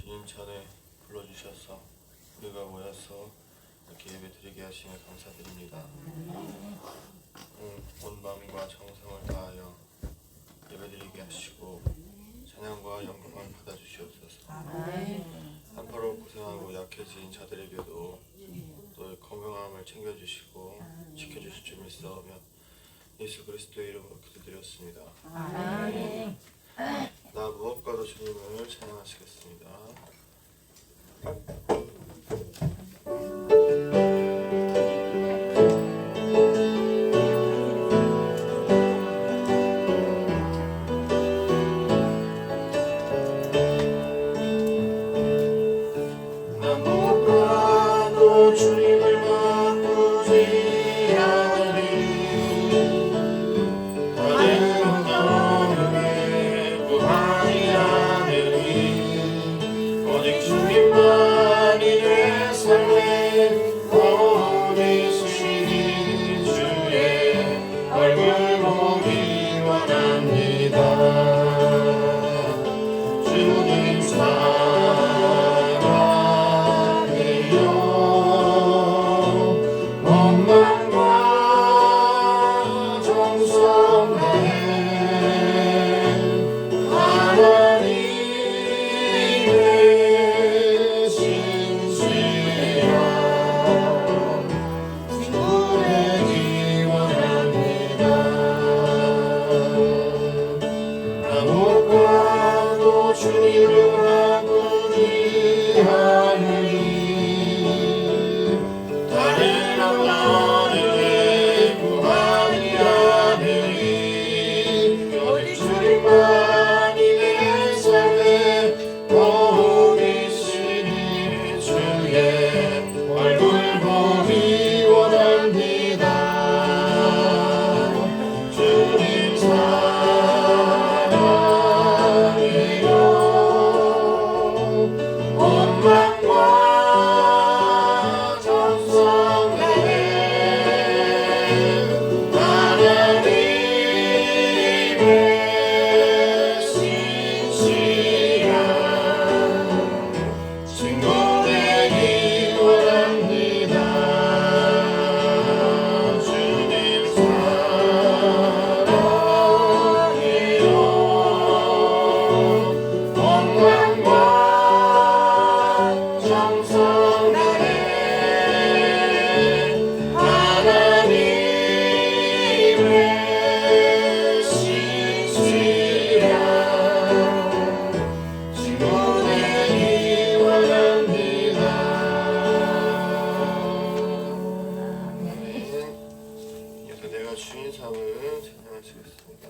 인천에 불러주셔서 우리가 모여서 이렇게 예배드리게 하시니 감사드립니다. 온 마음과 정성을 다하여 예배드리게 하시고 찬양과 영광을 받아주시옵소서. 한파로 고생하고 약해진 자들에게도 또 건강함을 챙겨주시고 지켜주실 줄 믿사오며 예수 그리스도의 이름으로 기도드렸습니다. 나 무엇과도 주님을 찬양하시겠습니다. 주인상을 찬양하시겠습니다.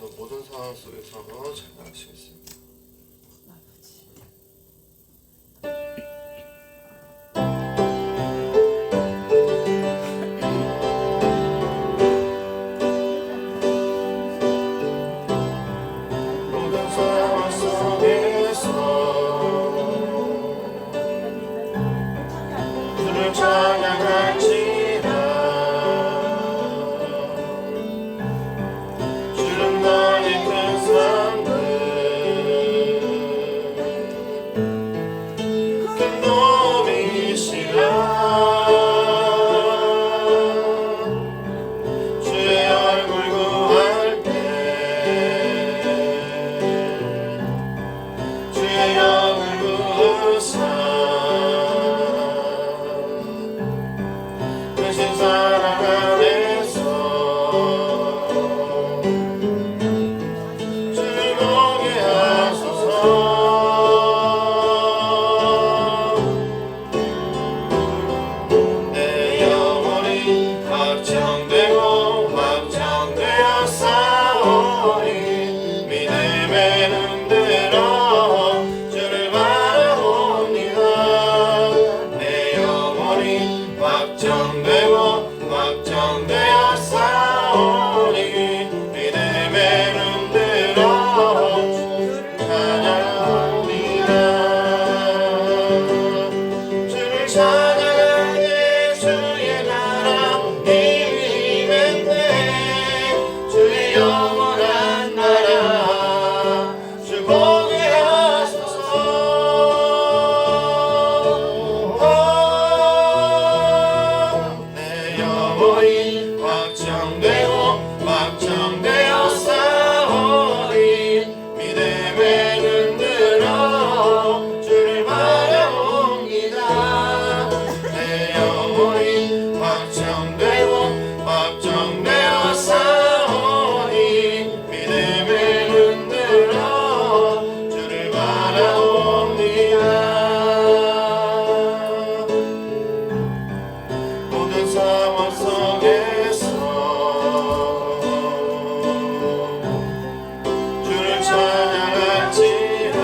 이제부터 모든 상황 속에서 찬양하시겠습니다. 모든 상황 속에서 주를 찬양할지라. 주는 너의 큰 사랑들 큰 놈이시라. 주의 얼굴 구할 때 주의 영을 부으사 크신 사랑 안에서 주를 보게 하소서. 내 영혼이 확정되고 확정되어 싸우니 믿음의 눈들어 주를 바라봅니다. 내 영혼이 확정되고 확정되어 싸우니 믿음의 눈들어 주를 찬양합니다. 주를 찬양하네. 주의 나라 힘이 맹세 주의 영원한 나라 주 보게 하소서. 내 영혼이 확정되고 확정되어 싸우니 믿음의 눈들어 주를 바라봅니다. 내 영혼이 확정되고 확정되어 싸우니 믿음의 눈들어 주를 바라봅니다. 모든 상황 속에서 주를 찬양할지라.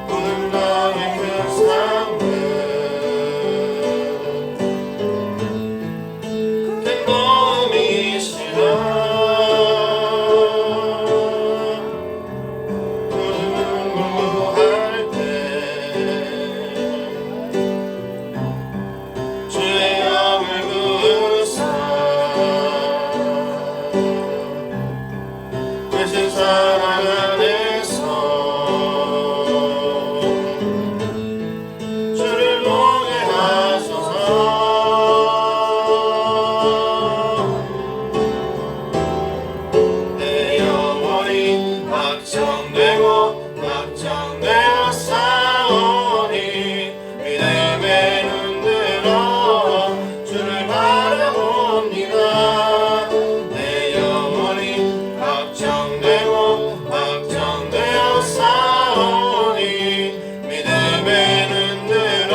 모든 나의 큰 삶을 큰 놈이시라. 모든 공부할 때 주의 영을 부으사 크신 사랑 안에서 주를 보게 하소서. 내 영혼이 확정되고 확정되어 싸우니 믿음의 눈들어 주를 바라봅니다. 내 영혼이 확정되고 확정되어 싸우니 믿음의 눈들어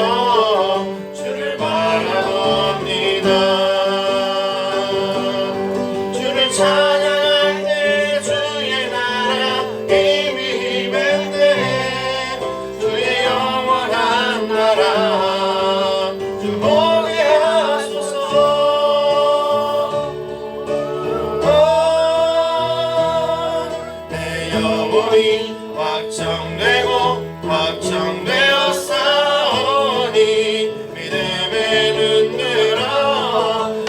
주를 바라봅니다. 주를 찬양할 때 주의 나라 힘이 맹세 주의 영원한 나라 주 보게 하소서. 내 영혼이 확정되고 확정되어 싸우니 믿음의 눈들어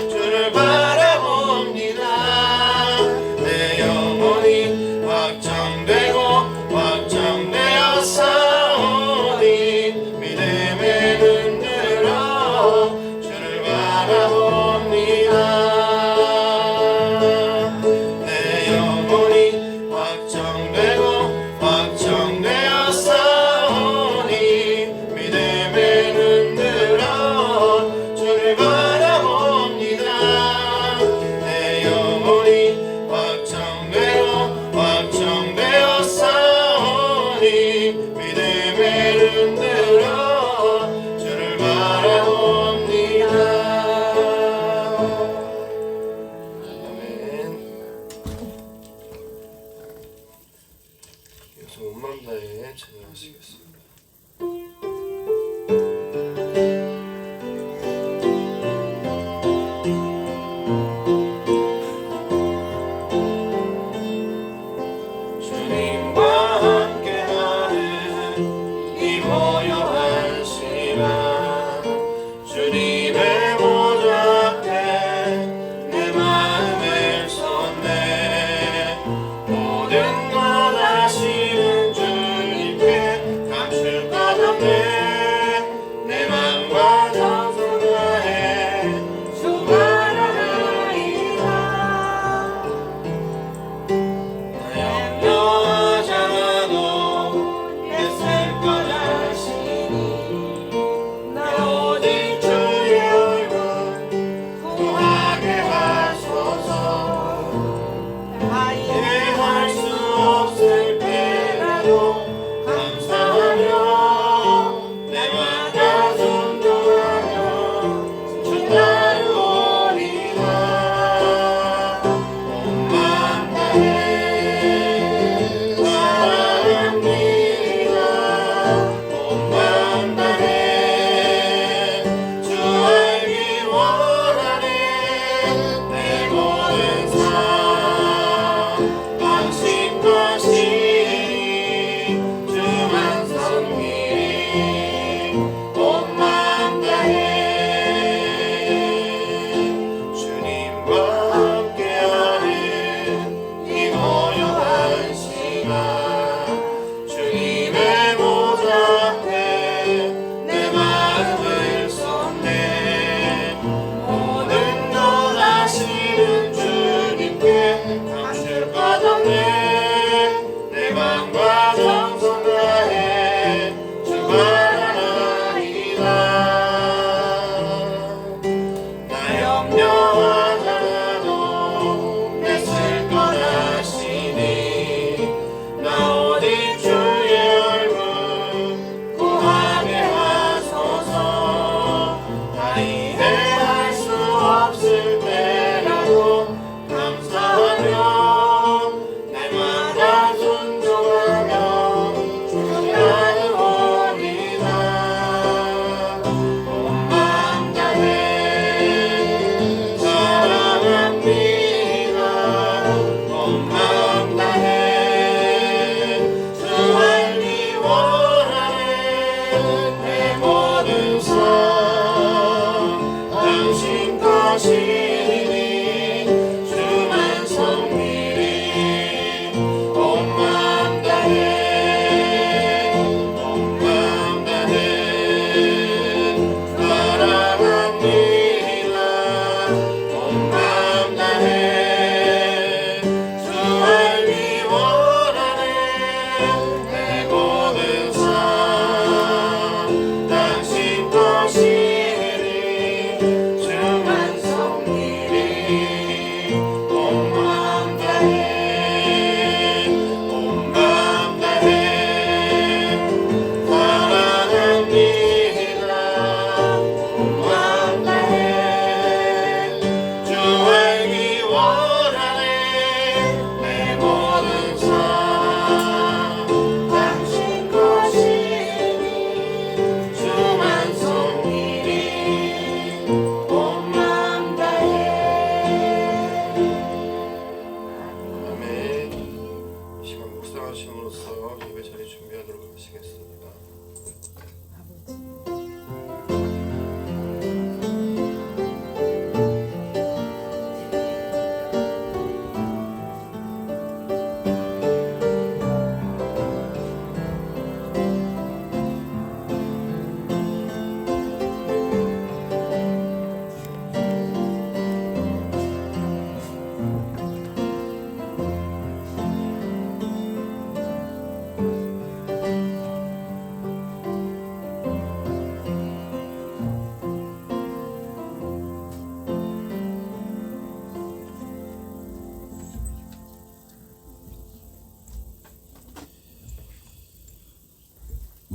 주를 바라봅니다. 내 영혼이 확정되고 확정되어 싸우니 믿음의 눈들어 주를 바라봅니다. 내 영혼이 확정되고 확정되어 싸우니 믿음의 눈들어 주를 바라봅니다. 내 영혼이 확정되고 확정되어 싸우니 믿음의 눈들어 주를 바라봅니다.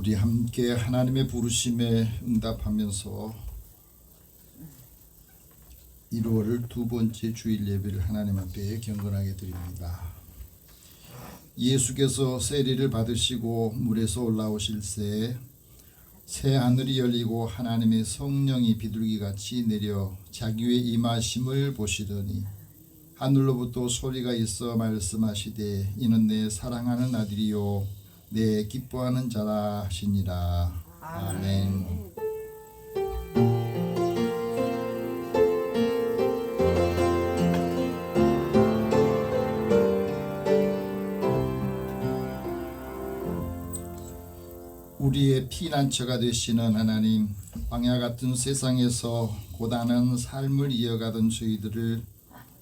우리 함께 하나님의 부르심에 응답하면서 1월 두 번째 주일 예배를 하나님 앞에 경건하게 드립니다. 예수께서 세리를 받으시고 물에서 올라오실 새 하늘이 열리고 하나님의 성령이 비둘기같이 내려 자기의 임하심을 보시더니 하늘로부터 소리가 있어 말씀하시되 이는 내 사랑하는 아들이요 내 기뻐하는 자라 하시니라. 아멘. 우리의 피난처가 되시는 하나님, 광야 같은 세상에서 고단한 삶을 이어가던 저희들을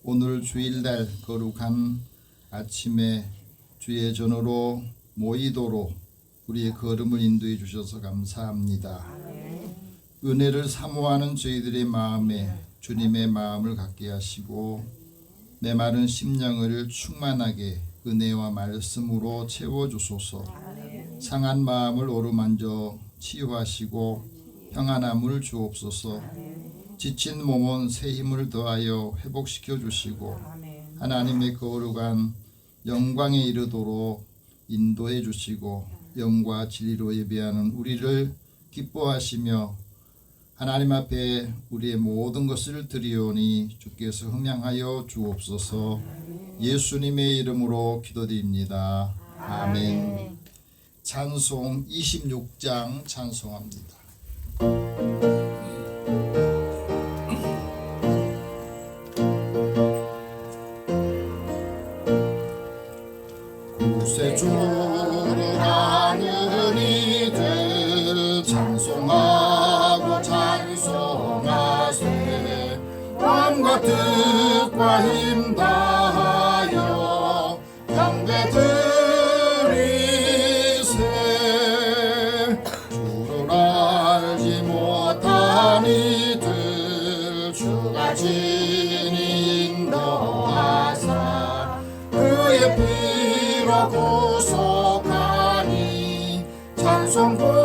오늘 주일날 거룩한 아침에 주의 전으로 모이도록 우리의 걸음을 인도해 주셔서 감사합니다. 은혜를 사모하는 저희들의 마음에 주님의 마음을 갖게 하시고 메마른 심령을 충만하게 은혜와 말씀으로 채워주소서. 상한 마음을 어루만져 치유하시고 평안함을 주옵소서. 지친 몸은 새 힘을 더하여 회복시켜 주시고 하나님의 거룩한 영광에 이르도록 인도해 주시고 영과 진리로 예배하는 우리를 기뻐하시며 하나님 앞에 우리의 모든 것을 드리오니 주께서 흥량하여 주옵소서. 예수님의 이름으로 기도드립니다. 아멘. 찬송 26장 찬송합니다. 구세주를 아는 이들 찬송하고 찬송하세. 마음과 뜻과 힘 다하여 경배 드리세. 주를 알지 못한 이들 주가 진히 인도하사 그의 피로 구속하니 찬송 부르세.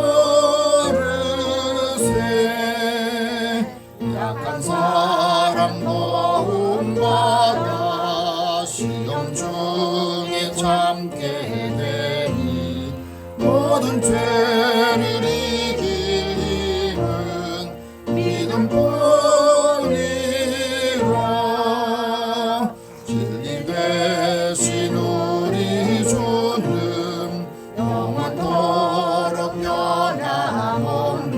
약한 사람 도움받아 시험 중에 참게 되니 모든 죄를 이길 힘은 믿음뿐이라. 진리 되신 우리 주는 영원토록 변함없네.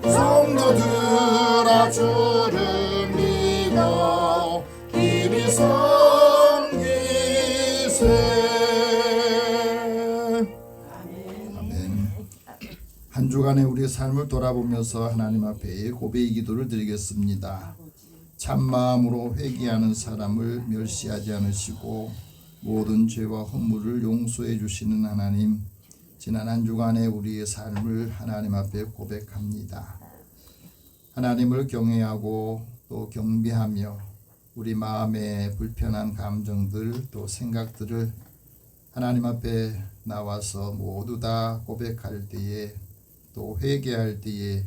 성도들아 주를 믿어 길이 섬기세. 아멘. 한 주간의 우리의 삶을 돌아보면서 하나님 앞에 고백의 기도를 드리겠습니다. 참마음으로 회개하는 사람을 멸시하지 않으시고 모든 죄와 허물을 용서해 주시는 하나님, 지난 한 주간의 우리의 삶을 하나님 앞에 고백합니다. 하나님을 경외하고 또 경배하며 우리 마음의 불편한 감정들 또 생각들을 하나님 앞에 나와서 모두 다 고백할 때에 또 회개할 때에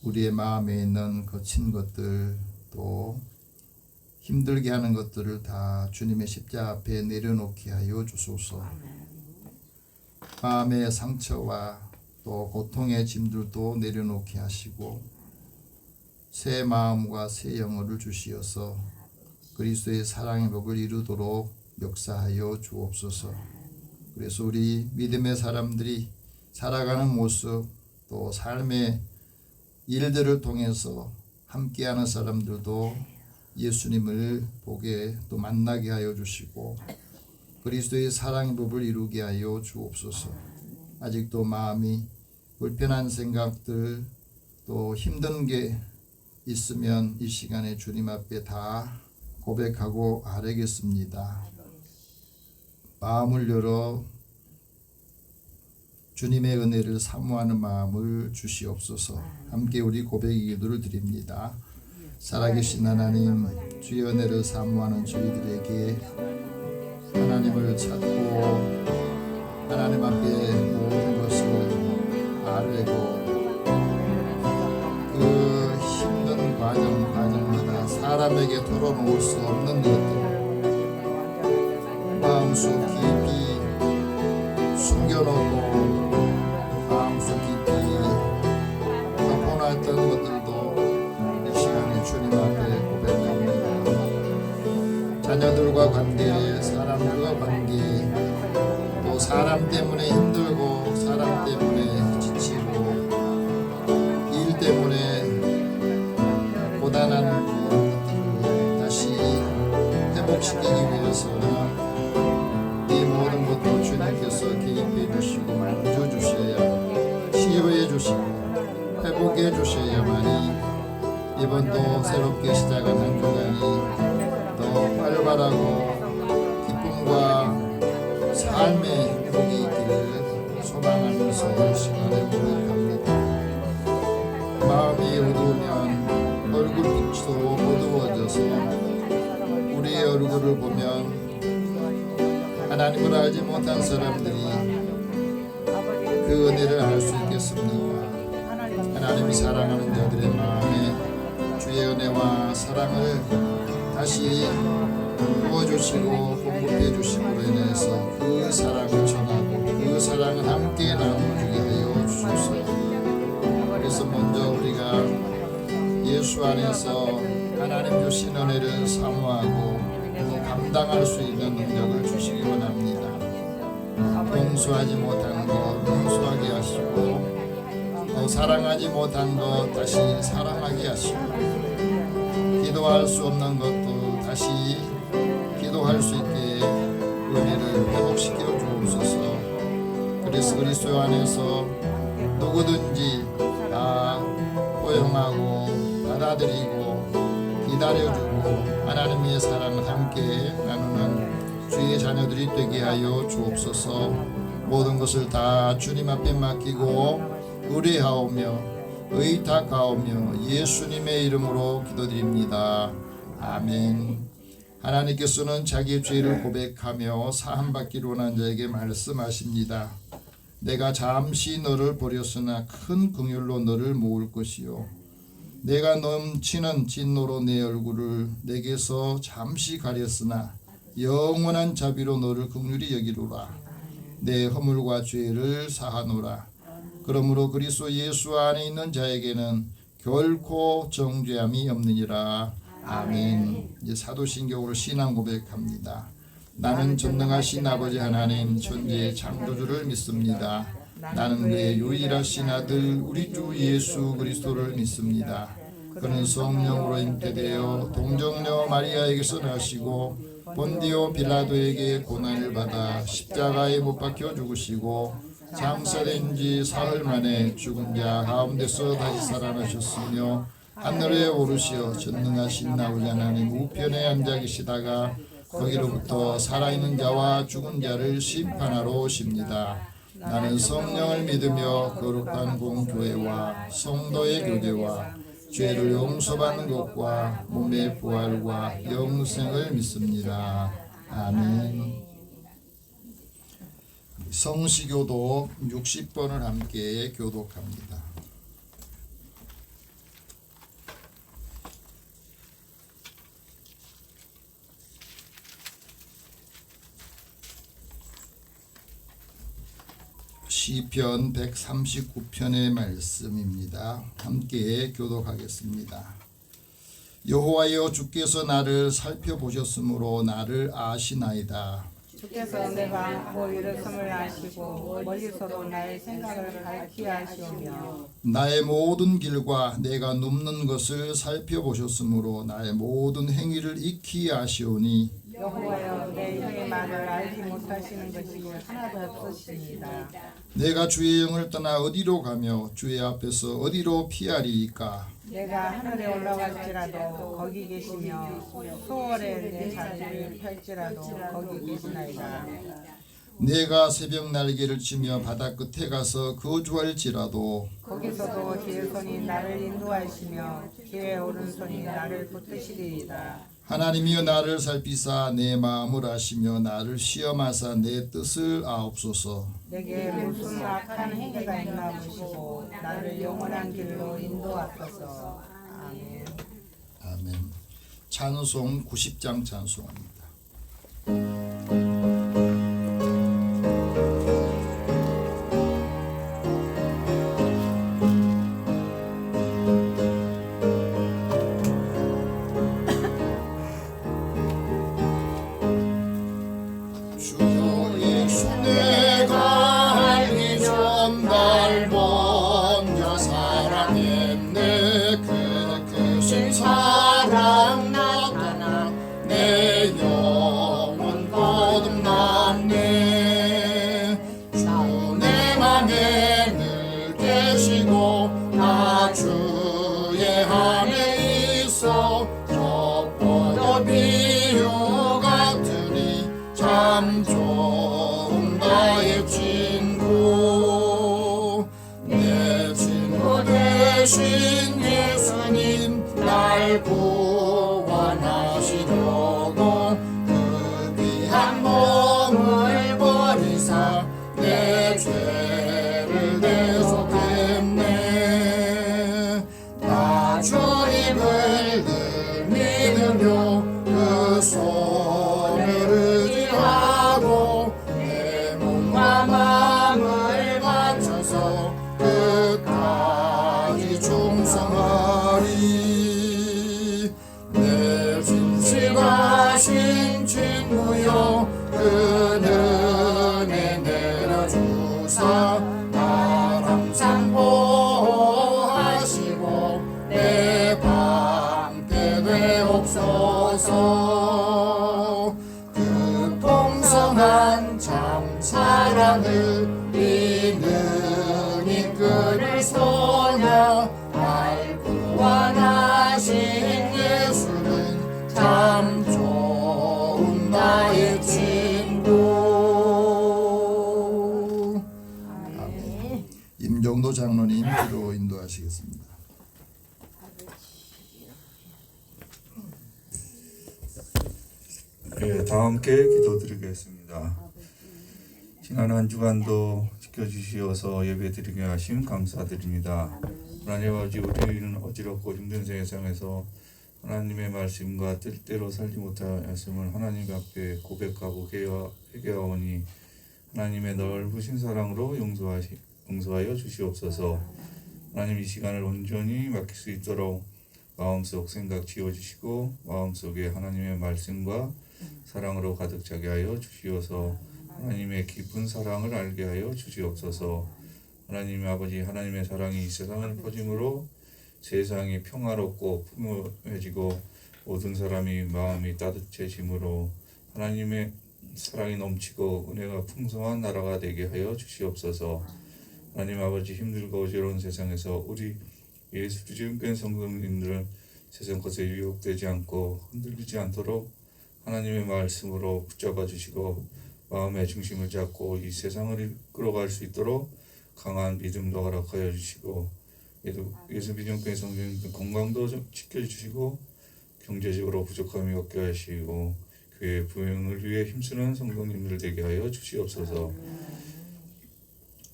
우리의 마음에 있는 거친 것들 또 힘들게 하는 것들을 다 주님의 십자가 앞에 내려놓게 하여 주소서. 마음의 상처와 또 고통의 짐들도 내려놓게 하시고 새 마음과 새 영혼을 주시어서 그리스도의 사랑의 복을 이루도록 역사하여 주옵소서. 그래서 우리 믿음의 사람들이 살아가는 모습 또 삶의 일들을 통해서 함께하는 사람들도 예수님을 보게 또 만나게 하여 주시고 그리스도의 사랑의 법을 이루게 하여 주옵소서. 아직도 마음이 불편한 생각들 또 힘든 게 있으면 이 시간에 주님 앞에 다 고백하고 아뢰겠습니다. 마음을 열어 주님의 은혜를 사모하는 마음을 주시옵소서. 함께 우리 고백의 기도를 드립니다. 살아계신 하나님, 주의 은혜를 사모하는 저희들에게 하나님을 찾고 하나님 앞에 모든 것을 아뢰고 그 힘든 과정마다 사람에게 털어놓을 수 없는 것들 마음속 깊이 숨겨놓고 마음속 깊이 덮어놨던 것들도 이 시간에 주님 앞에 고백합니다. 자녀들과 관계, 사람들과 관계, 또 사람 때문에 힘들고 사람 때문에 지치고 일 때문에 고단한 것들을 다시 회복시키기 위해서는 이 모든 것도 주님께서 개입해 주시고 만져주셔야 치유해 주시고 회복해 주셔야만이 이번도 새롭게 시작한 한 주간이 더 활발하고 기쁨과 삶의 행복이 있기를 소망하면서 시간을 보내갑니다. 마음이 어두우면 얼굴빛도 어두워져서 우리의 얼굴을 보면 하나님을 알지 못한 사람들이 그 은혜를 알 수 있겠습니까? 하나님이 사랑하는 자들의 마음에 주의 은혜와 사랑을 다시 부어주시고 공급해 주심으로 인해서 그 사랑을 전하고 그 사랑을 함께 나누게 하여 주소서. 그래서 먼저 우리가 예수 안에서 하나님 주신 은혜를 사모하고 또 감당할 수 있는 능력을 주시기 원합니다. 용서하지 못한 것 용서하게 하시고 또 사랑하지 못한 것 다시 사랑하게 하시고 기도할 수 없는 것도 다시 기도할 수 있게 은혜를 회복시켜 주옵소서. 그래서 그리스도 안에서 누구든지 다 포용하고 받아들이고 기다려주고 하나님의 사랑을 함께 나누는 주의 자녀들이 되게 하여 주옵소서. 모든 것을 다 주님 앞에 맡기고 의뢰하오며 의탁하오며 예수님의 이름으로 기도드립니다. 아멘. 하나님께서는 자기의 죄를 고백하며 사함받기를 원한 자에게 말씀하십니다. 내가 잠시 너를 버렸으나 큰 긍휼로 너를 모을 것이요 내가 넘치는 진노로 내 얼굴을 내게서 잠시 가렸으나 영원한 자비로 너를 긍휼히 여기로라. 내 허물과 죄를 사하노라. 그러므로 그리스도 예수 안에 있는 자에게는 결코 정죄함이 없느니라. 아멘. 이제 사도신경으로 신앙 고백합니다. 나는 전능하신 아버지 하나님 천지의 창조주를 믿습니다. 나는 그의 유일하신 아들 우리 주 예수 그리스도를 믿습니다. 그는 성령으로 잉태되어 동정녀 마리아에게서 나시고 본디오 빌라도에게 고난을 받아 십자가에 못 박혀 죽으시고 장사된 지 사흘 만에 죽은 자 가운데서 다시 살아나셨으며 하늘에 오르시어 전능하신 아버지 하나님 우편에 앉아 계시다가 거기로부터 살아있는 자와 죽은 자를 심판하러 오십니다. 나는 성령을 믿으며 거룩한 공교회와 성도의 교제와 죄를 용서받는 것과 몸의 부활과 영생을 믿습니다. 아멘. 성시교도 60번을 함께 교독합니다. 시편 139편의 말씀입니다. 함께 교독하겠습니다. 여호와여 주께서 나를 살펴보셨으므로 나를 아시나이다. 주께서 내가 뭐 이렇음을 아시고 멀리서도 나의 생각을 밝히 아시오며 나의 모든 길과 내가 눕는 것을 살펴보셨으므로 나의 모든 행위를 익히 아시오니 여호와여 내 일의 말을 알지 못하시는 것이 하나도 없으십니다. 내가 주의 영을 떠나 어디로 가며 주의 앞에서 어디로 피하리이까. 내가 하늘에 올라갈지라도 거기 계시며 수월에 내 자리를 펼지라도 거기 계시나이다. 내가 새벽 날개를 치며 바다 끝에 가서 거주할지라도 거기서도 주의 손이 나를 인도하시며 주의 오른손이 나를 붙드시리이다. 하나님이여 나를 살피사 내 마음을 아시며 나를 시험하사 내 뜻을 아옵소서. 내게 무슨 악한 행위가 있나 보시고 나를 영원한 길로 인도하소서. 아멘. 아멘. 찬송 90장 찬송합니다. 주여 예수 내가 알기 전 날 먼저 사랑했네. 그 크신 사랑 나타나 내 영혼 거듭났네. 주 내 맘에 늘 계시고 나 주의 안에 있어 젖보다 비유 같으니 참 좋은 나의 친구. 내 친구 대신 예수님 날 구원하시려고 그 귀한 몸을 버리사 내 죄를 대속했네. 나 주님을 늘 믿으며 그 손을 의지하고 내 몸과 마음을 바쳐서 끝까지 충성하리. 내 진실하신 친구여 그 은혜 내려주사 날 항상 보호하시고 내 밤새 되옵소서. 그 풍성한 참 사랑을 믿는 이끌을 소냐 날 구원하신 예수는 참 좋은 나의 친구. 아멘. 임종도 장로님 기도 인도하시겠습니다. 네, 다 함께 기도드리겠습니다. 지난 한 주간도 지켜주시어서 예배드리게 하심 감사드립니다. 하나님 아버지, 우리는 어지럽고 힘든 세상에서 하나님의 말씀과 뜻대로 살지 못하였음을 하나님 앞에 고백하고 회개하오니 하나님의 넓으신 사랑으로 용서하여 주시옵소서. 하나님, 이 시간을 온전히 맡길 수 있도록 마음속 생각 지워주시고 마음속에 하나님의 말씀과 사랑으로 가득 차게 하여 주시어서 하나님의 깊은 사랑을 알게 하여 주시옵소서. 하나님 아버지, 하나님의 사랑이 이 세상을 퍼짐으로 세상이 평화롭고 풍요해지고 모든 사람이 마음이 따뜻해짐으로 하나님의 사랑이 넘치고 은혜가 풍성한 나라가 되게 하여 주시옵소서. 하나님 아버지, 힘들고 어지러운 세상에서 우리 예수 주님께 성도님들은 세상 것에 유혹되지 않고 흔들리지 않도록 하나님의 말씀으로 붙잡아 주시고 마음의 중심을 잡고 이 세상을 이끌어갈 수 있도록 강한 믿음도 허락하여 주시고 예수 믿음교회 성도님들 건강도 지켜주시고 경제적으로 부족함이 없게 하시고 교회 부흥을 위해 힘쓰는 성도님들 되게 하여 주시옵소서.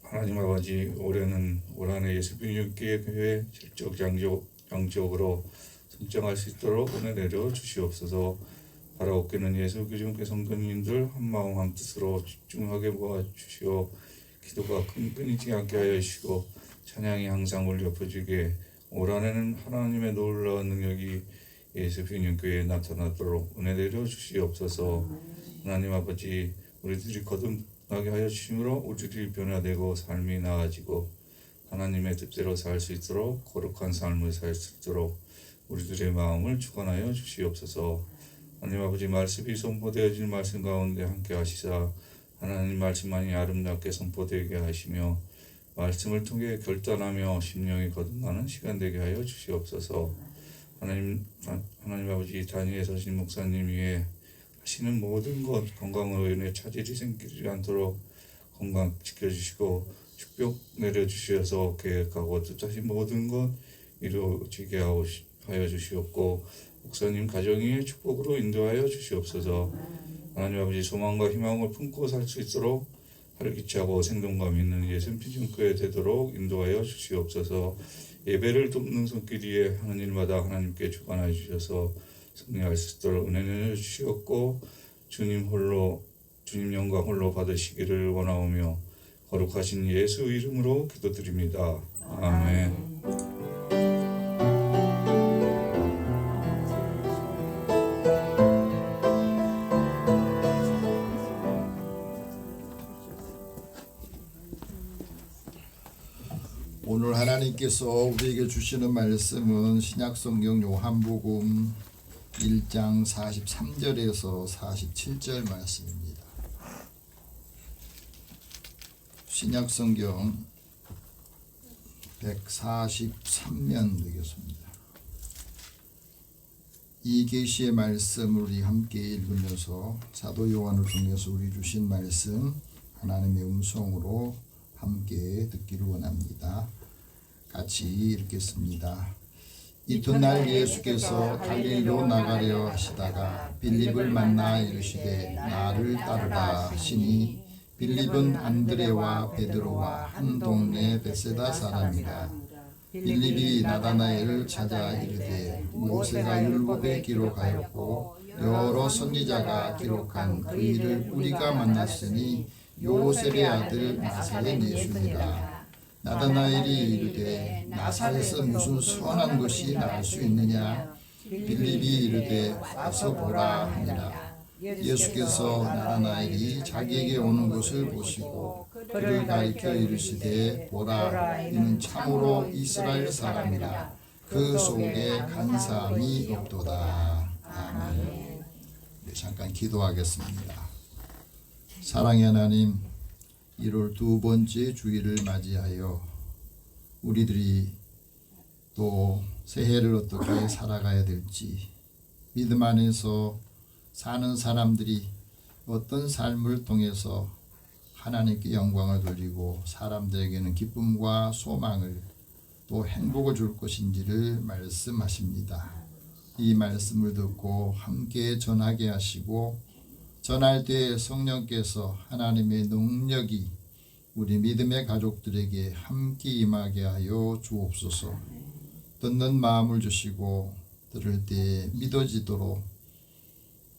하나님 아버지, 올해는 올 한해 예수 믿음교회 교회 질적 양적으로 성장할 수 있도록 은혜 내려 주시옵소서. 바라옵기는 예수 믿음교회 성도님들 한마음 한뜻으로 집중하게 모아 주시오. 기도가 끊이지 않게 하여 주시고 찬양이 항상 울려 퍼지게 올 한해는 하나님의 놀라운 능력이 예수 믿음교회에 나타나도록 은혜 내려 주시옵소서. 하나님 아버지, 우리들이 거듭나게 하여 주심으로 우리들이 변화되고 삶이 나아지고 하나님의 뜻대로 살 수 있도록 거룩한 삶을 살 수 있도록 우리들의 마음을 주관하여 주시옵소서. 하나님 아버지, 말씀이 선포되어질 말씀 가운데 함께 하시사 하나님 말씀만이 아름답게 선포되게 하시며 말씀을 통해 결단하며 심령이 거듭나는 시간 되게 하여 주시옵소서. 하나님 아버지, 단위에 서신 목사님 위에 하시는 모든 것 건강으로 인해 차질이 생기지 않도록 건강 지켜주시고 축복 내려주셔서 계획하고 뜻하신 모든 것 이루어지게 하여 주시옵고 목사님 가정이 축복으로 인도하여 주시옵소서. 하나님 아버지 소망과 희망을 품고 살 수 있도록 활기차고 생동감 있는 예수 피증교회 되도록 인도하여 주시옵소서. 예배를 돕는 손길 위에 하는 일마다 하나님께 주관하여 주셔서 승리할 수 있도록 은혜를 주시옵고 주님 영광 홀로 받으시기를 원하오며 거룩하신 예수 이름으로 기도드립니다. 아멘. 오늘 하나님께서 우리에게 주시는 말씀은 신약성경 요한복음 1장 43절에서 47절 말씀입니다. 신약성경 143면 되겠습니다. 이 계시의 말씀을 우리 함께 읽으면서 사도 요한을 통해서 우리 주신 말씀 하나님의 음성으로 함께 듣기를 원합니다. 같이 읽겠습니다. 이튿날 예수께서 갈릴리로 나가려 하시다가 빌립을 만나 이르시되 나를 따르라 하시니 빌립은 안드레와 베드로와 한 동네 베세다 사람이라. 빌립이 나다나엘을 찾아 이르되 모세가 율법에 기록하였고 여러 선지자가 기록한 그 일을 우리가 만났으니 요셉의 아들 나사렛 예수니라. 나다나엘이 이르되 나사렛에서 무슨 선한 것이 나올 수 있느냐. 빌립이 이르되 와서 보라 하니라. 예수께서 나다나엘이 자기에게 오는 것을 보시고 그를 가리켜 이르시되 보라 이는 참으로 이스라엘 사람이라. 그 속에 간사함이 없도다. 아멘. 네, 잠깐 기도하겠습니다. 사랑의 하나님, 1월 두 번째 주일을 맞이하여 우리들이 또 새해를 어떻게 살아가야 될지, 믿음 안에서 사는 사람들이 어떤 삶을 통해서 하나님께 영광을 돌리고 사람들에게는 기쁨과 소망을 또 행복을 줄 것인지를 말씀하십니다. 이 말씀을 듣고 함께 전하게 하시고 전할 때 성령께서 하나님의 능력이 우리 믿음의 가족들에게 함께 임하게 하여 주옵소서. 듣는 마음을 주시고 들을 때 믿어지도록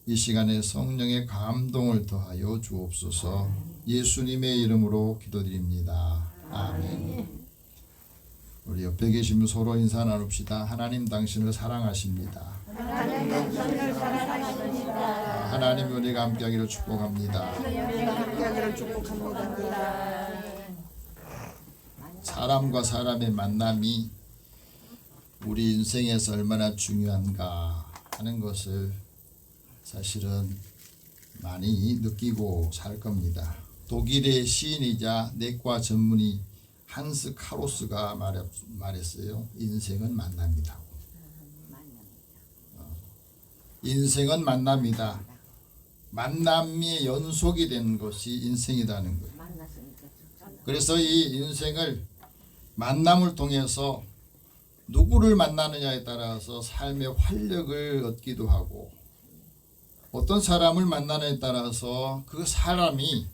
이 시간에 성령의 감동을 더하여 주옵소서. 예수님의 이름으로 기도드립니다. 아멘. 우리 옆에 계시면 서로 인사 나눕시다. 하나님 당신을 사랑하십니다. 하나님 당신을 사랑하십니다. 하나님 우리가 함께하기를 축복합니다. 함께하기를 축복합니다. 사람과 사람의 만남이 우리 인생에서 얼마나 중요한가 하는 것을 사실은 많이 느끼고 살 겁니다. 독일의 시인이자 내과 전문의 한스 카로스가 말했어요. 인생은 만남이다. 인생은 만남이다. 만남의 연속이 된 것이 인생이라는 거예요. 그래서 이 인생을 만남을 통해서 누구를 만나느냐에 따라서 삶의 활력을 얻기도 하고 어떤 사람을 만나느냐에 따라서 그 사람이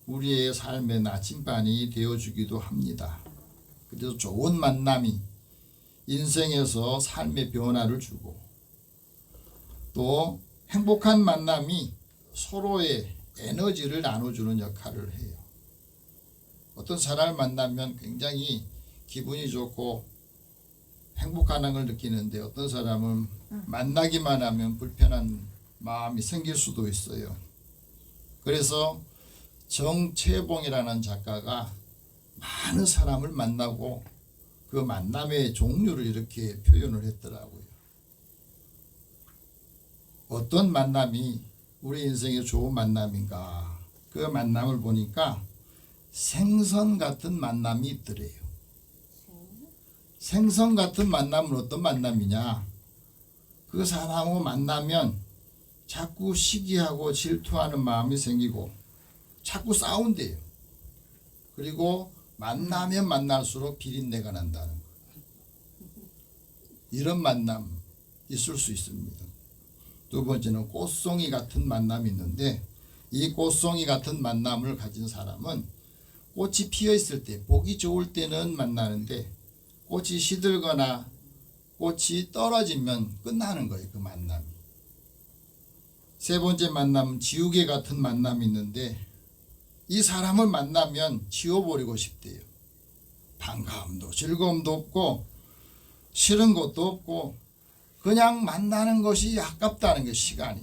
우리의 삶의 나침반이 되어주기도 합니다. 그래서 좋은 만남이 인생에서 삶의 변화를 주고 또 행복한 만남이 서로의 에너지를 나눠주는 역할을 해요. 어떤 사람을 만나면 굉장히 기분이 좋고 행복한 걸 느끼는데 어떤 사람은 만나기만 하면 불편한 마음이 생길 수도 있어요. 그래서 정채봉이라는 작가가 많은 사람을 만나고 그 만남의 종류를 이렇게 표현을 했더라고요. 어떤 만남이 우리 인생에 좋은 만남인가? 그 만남을 보니까 생선 같은 만남이 있더래요. 생선 같은 만남은 어떤 만남이냐? 그 사람하고 만나면 자꾸 시기하고 질투하는 마음이 생기고 자꾸 싸운대요. 그리고 만나면 만날수록 비린내가 난다는 거예요. 이런 만남 있을 수 있습니다. 두 번째는 꽃송이 같은 만남이 있는데 이 꽃송이 같은 만남을 가진 사람은 꽃이 피어 있을 때 보기 좋을 때는 만나는데 꽃이 시들거나 꽃이 떨어지면 끝나는 거예요. 그 만남이. 세 번째 만남은 지우개 같은 만남이 있는데 이 사람을 만나면 지워버리고 싶대요. 반가움도 즐거움도 없고 싫은 것도 없고 그냥 만나는 것이 아깝다는 게 시간이.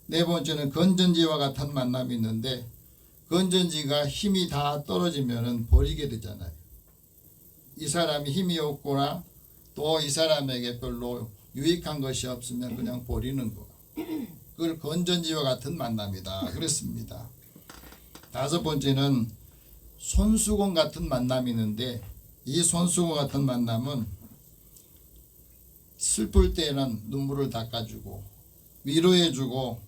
네 번째는 건전지와 같은 만남이 있는데 건전지가 힘이 다 떨어지면 버리게 되잖아요. 이 사람이 힘이 없거나 또 이 사람에게 별로 유익한 것이 없으면 그냥 버리는 거. 그걸 건전지와 같은 만남이다 그랬습니다. 다섯 번째는 손수건 같은 만남이 있는데 이 손수건 같은 만남은 슬플 때는 눈물을 닦아주고 위로해주고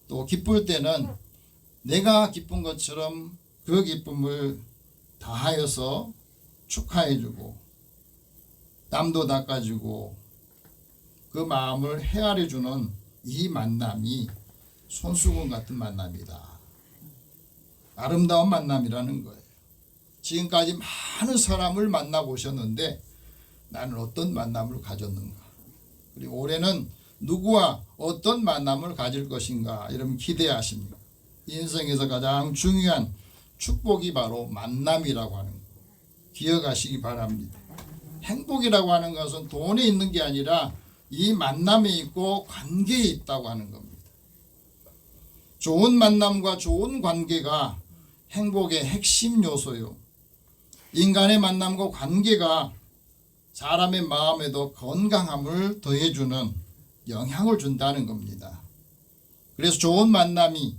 또 기쁠 때는 내가 기쁜 것처럼 그 기쁨을 다하여서 축하해주고 땀도 닦아주고 그 마음을 헤아려주는 이 만남이 손수건 같은 만남이다. 아름다운 만남이라는 거예요. 지금까지 많은 사람을 만나보셨는데 나는 어떤 만남을 가졌는가? 그리고 올해는 누구와 어떤 만남을 가질 것인가? 여러분 기대하십니까? 인생에서 가장 중요한 축복이 바로 만남이라고 하는 거. 기억하시기 바랍니다. 행복이라고 하는 것은 돈에 있는 게 아니라 이 만남에 있고 관계에 있다고 하는 겁니다. 좋은 만남과 좋은 관계가 행복의 핵심 요소요. 인간의 만남과 관계가 사람의 마음에도 건강함을 더해주는 영향을 준다는 겁니다. 그래서 좋은 만남이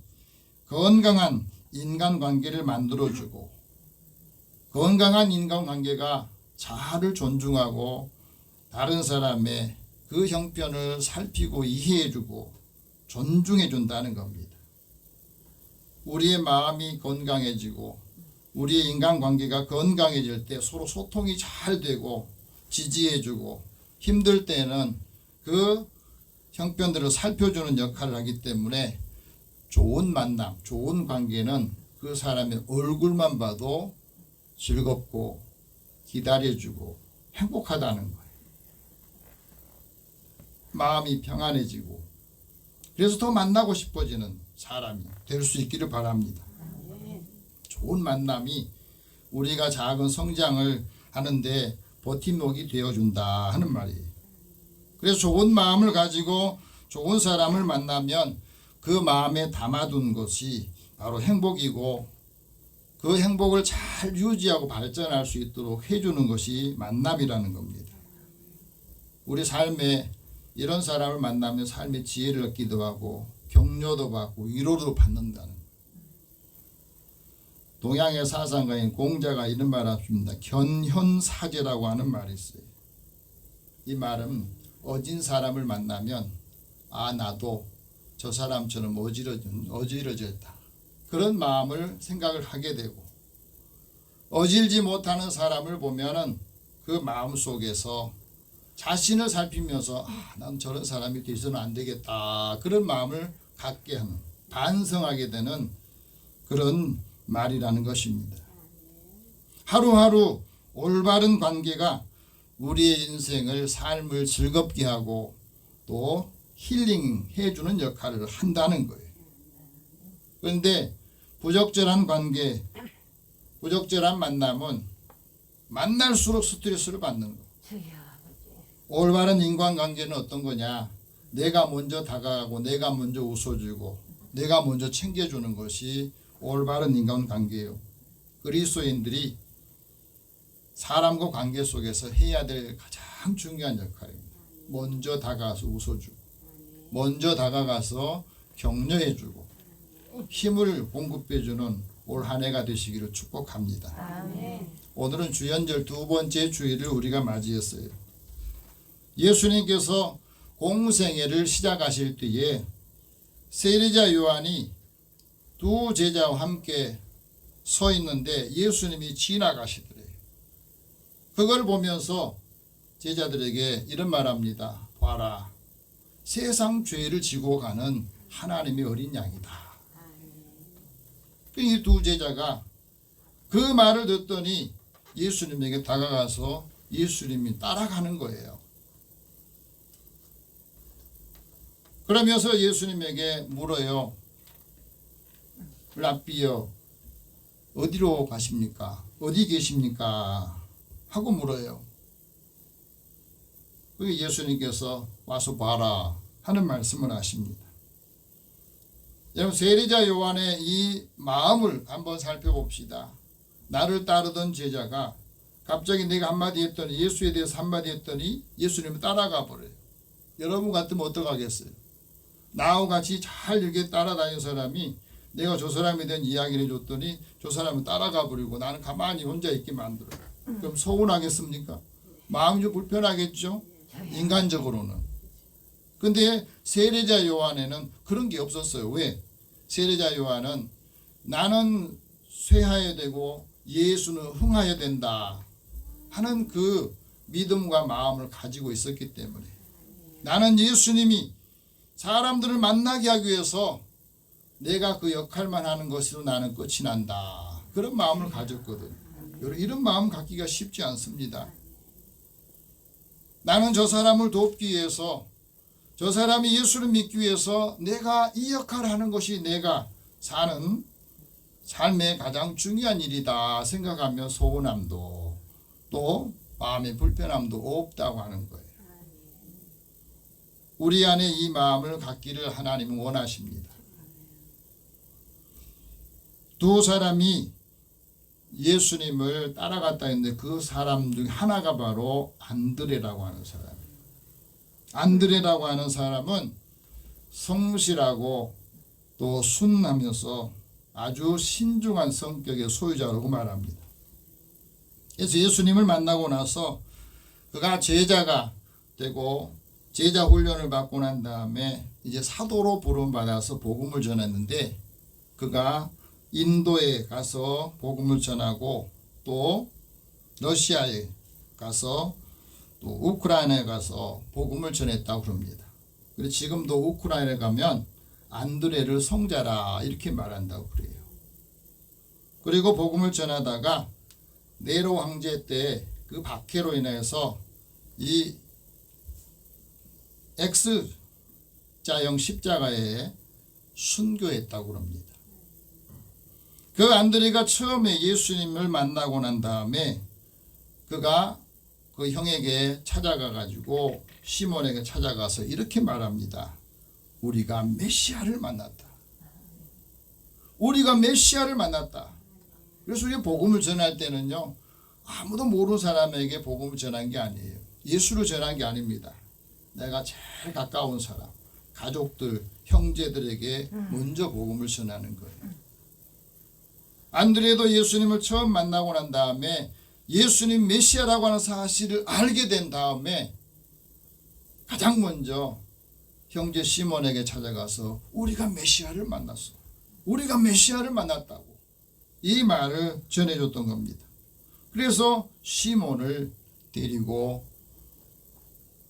건강한 인간관계를 만들어주고 건강한 인간관계가 자아를 존중하고 다른 사람의 그 형편을 살피고 이해해주고 존중해준다는 겁니다. 우리의 마음이 건강해지고 우리의 인간관계가 건강해질 때 서로 소통이 잘 되고 지지해주고 힘들 때는 그 형편들을 살펴주는 역할을 하기 때문에 좋은 만남, 좋은 관계는 그 사람의 얼굴만 봐도 즐겁고 기다려주고 행복하다는 거예요. 마음이 평안해지고 그래서 더 만나고 싶어지는 사람이 될 수 있기를 바랍니다. 좋은 만남이 우리가 작은 성장을 하는데 버팀목이 되어준다 하는 말이에요. 그래서 좋은 마음을 가지고 좋은 사람을 만나면 그 마음에 담아둔 것이 바로 행복이고 그 행복을 잘 유지하고 발전할 수 있도록 해주는 것이 만남이라는 겁니다. 우리 삶에 이런 사람을 만나면 삶의 지혜를 얻기도 하고 격려도 받고 위로도 받는다는 거예요. 동양의 사상가인 공자가 이런 말을 합니다. 견현사제라고 하는 말이 있어요. 이 말은 어진 사람을 만나면 아 나도 저 사람처럼 어지러졌다. 그런 마음을 생각을 하게 되고 어질지 못하는 사람을 보면은 그 마음 속에서 자신을 살피면서 난 저런 사람이 돼서는 안 되겠다. 그런 마음을 갖게 하는 반성하게 되는 그런 말이라는 것입니다. 하루하루 올바른 관계가 우리의 인생을 삶을 즐겁게 하고 또 힐링해주는 역할을 한다는 거예요. 그런데 부적절한 관계, 부적절한 만남은 만날수록 스트레스를 받는 거예요. 올바른 인간관계는 어떤 거냐? 내가 먼저 다가가고 내가 먼저 웃어주고 내가 먼저 챙겨주는 것이 올바른 인간관계예요. 그리스도인들이 사람과 관계 속에서 해야 될 가장 중요한 역할입니다. 먼저 다가가서 웃어주고 먼저 다가가서 격려해주고 힘을 공급해주는 올 한 해가 되시기를 축복합니다. 아멘. 오늘은 주연절 두 번째 주일을 우리가 맞이했어요. 예수님께서 공생애를 시작하실 때에 세례자 요한이 두 제자와 함께 서 있는데 예수님이 지나가시더래요. 그걸 보면서 제자들에게 이런 말합니다. 봐라, 세상 죄를 지고 가는 하나님의 어린 양이다. 이 두 제자가 그 말을 듣더니 예수님에게 다가가서 예수님이 따라가는 거예요. 그러면서 예수님에게 물어요. 랍비여, 어디로 가십니까? 어디 계십니까? 하고 물어요. 그게 예수님께서 와서 봐라 하는 말씀을 하십니다. 여러분, 세례자 요한의 이 마음을 한번 살펴봅시다. 나를 따르던 제자가 갑자기 내가 한마디 했더니, 예수에 대해서 한마디 했더니 예수님을 따라가 버려요. 여러분 같으면 어떡하겠어요? 나하고 같이 잘 이렇게 따라다니는 사람이 내가 저 사람에 대한 이야기를 해줬더니 저 사람은 따라가 버리고 나는 가만히 혼자 있게 만들어요. 그럼 서운하겠습니까? 마음이 좀 불편하겠죠? 인간적으로는. 근데 세례자 요한에는 그런 게 없었어요. 왜? 세례자 요한은 나는 쇠하여야 되고 예수는 흥하여야 된다 하는 그 믿음과 마음을 가지고 있었기 때문에, 나는 예수님이 사람들을 만나게 하기 위해서 내가 그 역할만 하는 것으로 나는 끝이 난다, 그런 마음을 가졌거든. 이런 마음 갖기가 쉽지 않습니다. 나는 저 사람을 돕기 위해서, 저 사람이 예수를 믿기 위해서 내가 이 역할을 하는 것이 내가 사는 삶의 가장 중요한 일이다 생각하면 서운함도 또 마음의 불편함도 없다고 하는 거예요. 우리 안에 이 마음을 갖기를 하나님은 원하십니다. 두 사람이 예수님을 따라갔다 했는데 그 사람 중 하나가 바로 안드레라고 하는 사람이에요. 안드레라고 하는 사람은 성실하고 또 순하면서 아주 신중한 성격의 소유자라고 말합니다. 그래서 예수님을 만나고 나서 그가 제자가 되고 제자 훈련을 받고 난 다음에 이제 사도로 부름받아서 복음을 전했는데, 그가 인도에 가서 복음을 전하고 또 러시아에 가서 또 우크라이나에 가서 복음을 전했다고 그럽니다. 그리고 지금도 우크라이나에 가면 안드레를 성자라 이렇게 말한다고 그래요. 그리고 복음을 전하다가 네로 황제 때 그 박해로 인해서 이 X자형 십자가에 순교했다고 합니다. 그 안드레가 처음에 예수님을 만나고 난 다음에 그가 그 형에게 찾아가 가지고 시몬에게 찾아가서 이렇게 말합니다. 우리가 메시아를 만났다. 우리가 메시아를 만났다. 그래서 우리가 복음을 전할 때는요, 아무도 모르는 사람에게 복음을 전한 게 아니에요. 예수를 전한 게 아닙니다. 내가 제일 가까운 사람, 가족들, 형제들에게 먼저 복음을 전하는 거예요. 안드레도 예수님을 처음 만나고 난 다음에 예수님 메시아라고 하는 사실을 알게 된 다음에 가장 먼저 형제 시몬에게 찾아가서 우리가 메시아를 만났어. 우리가 메시아를 만났다고 이 말을 전해줬던 겁니다. 그래서 시몬을 데리고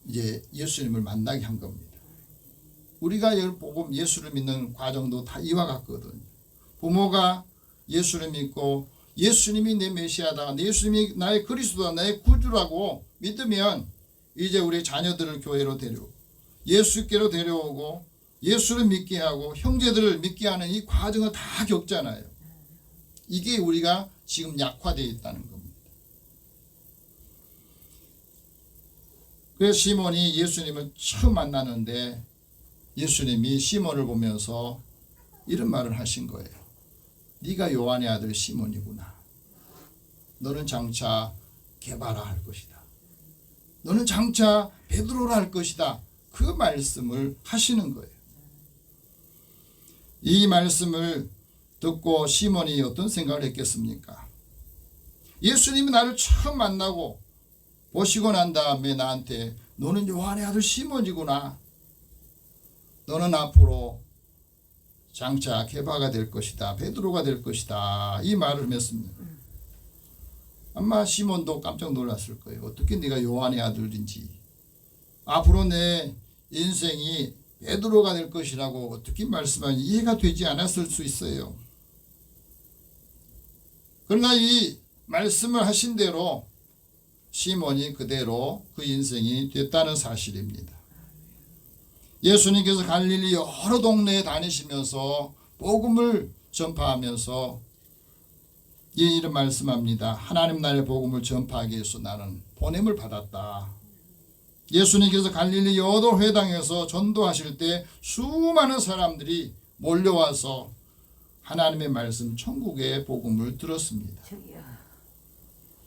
이제 예수님을 만나게 한 겁니다. 우리가 복음 예수를 믿는 과정도 다 이와 같거든요. 부모가 예수를 믿고 예수님이 내 메시아다, 예수님이 나의 그리스도다, 나의 구주라고 믿으면 이제 우리 자녀들을 교회로 데려오고 예수께로 데려오고 예수를 믿게 하고 형제들을 믿게 하는 이 과정을 다 겪잖아요. 이게 우리가 지금 약화되어 있다는 겁니다. 그래서 시몬이 예수님을 처음 만나는데 예수님이 시몬을 보면서 이런 말을 하신 거예요. 네가 요한의 아들 시몬이구나. 너는 장차 게바라 할 것이다. 너는 장차 베드로라 할 것이다. 그 말씀을 하시는 거예요. 이 말씀을 듣고 시몬이 어떤 생각을 했겠습니까? 예수님이 나를 처음 만나고 보시고 난 다음에 나한테 너는 요한의 아들 시몬이구나. 너는 앞으로 장차 게바가 될 것이다. 베드로가 될 것이다. 이 말을 했습니다. 아마 시몬도 깜짝 놀랐을 거예요. 어떻게 네가 요한의 아들인지, 앞으로 내 인생이 베드로가 될 것이라고 어떻게 말씀하니 이해가 되지 않았을 수 있어요. 그러나 이 말씀을 하신 대로 시몬이 그대로 그 인생이 됐다는 사실입니다. 예수님께서 갈릴리 여러 동네에 다니시면서 복음을 전파하면서 이런 말씀합니다. 하나님 나라의 복음을 전파하기 위해서 나는 보냄을 받았다. 예수님께서 갈릴리 여러 회당에서 전도하실 때 수많은 사람들이 몰려와서 하나님의 말씀 천국의 복음을 들었습니다.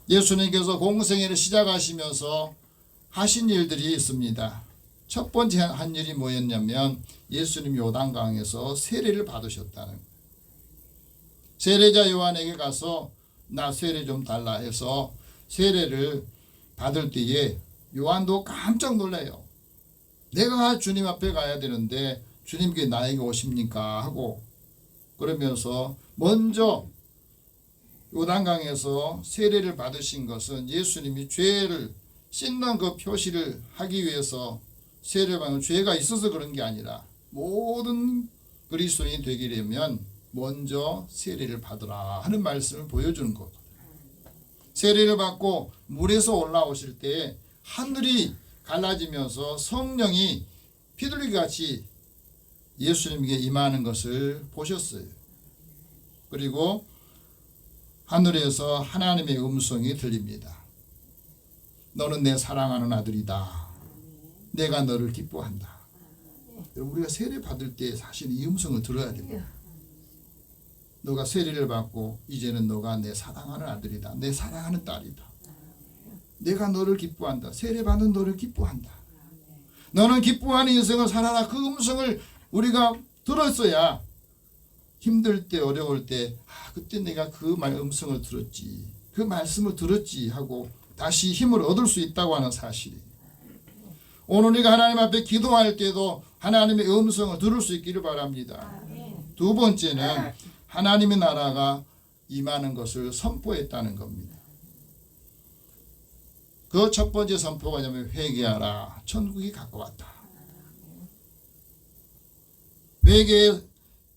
예수님께서 공생애를 시작하시면서 하신 일들이 있습니다. 첫 번째 한 일이 뭐였냐면 예수님 요단강에서 세례를 받으셨다는 거예요. 세례자 요한에게 가서 나 세례 좀 달라 해서 세례를 받을 때에 요한도 깜짝 놀라요. 내가 주님 앞에 가야 되는데 주님께 나에게 오십니까 하고, 그러면서 먼저 요단강에서 세례를 받으신 것은 예수님이 죄를 씻는 그 표시를 하기 위해서 세례를 받는, 죄가 있어서 그런 게 아니라 모든 그리스도인이 되기려면 먼저 세례를 받으라 하는 말씀을 보여주는 것. 세례를 받고 물에서 올라오실 때 하늘이 갈라지면서 성령이 비둘기 같이 예수님에게 임하는 것을 보셨어요. 그리고 하늘에서 하나님의 음성이 들립니다. 너는 내 사랑하는 아들이다. 내가 너를 기뻐한다. 우리가 세례 받을 때 사실 이 음성을 들어야 됩니다. 너가 세례를 받고 이제는 너가 내 사랑하는 아들이다. 내 사랑하는 딸이다. 내가 너를 기뻐한다. 세례 받는 너를 기뻐한다. 너는 기뻐하는 인생을 살아라. 그 음성을 우리가 들었어야 힘들 때 어려울 때 그때 내가 그 음성을 들었지, 그 말씀을 들었지 하고 다시 힘을 얻을 수 있다고 하는 사실이에요. 오늘 우리가 하나님 앞에 기도할 때도 하나님의 음성을 들을 수 있기를 바랍니다. 두 번째는 하나님의 나라가 임하는 것을 선포했다는 겁니다. 그 첫 번째 선포가 뭐냐면 회개하라. 천국이 가까웠다. 회개의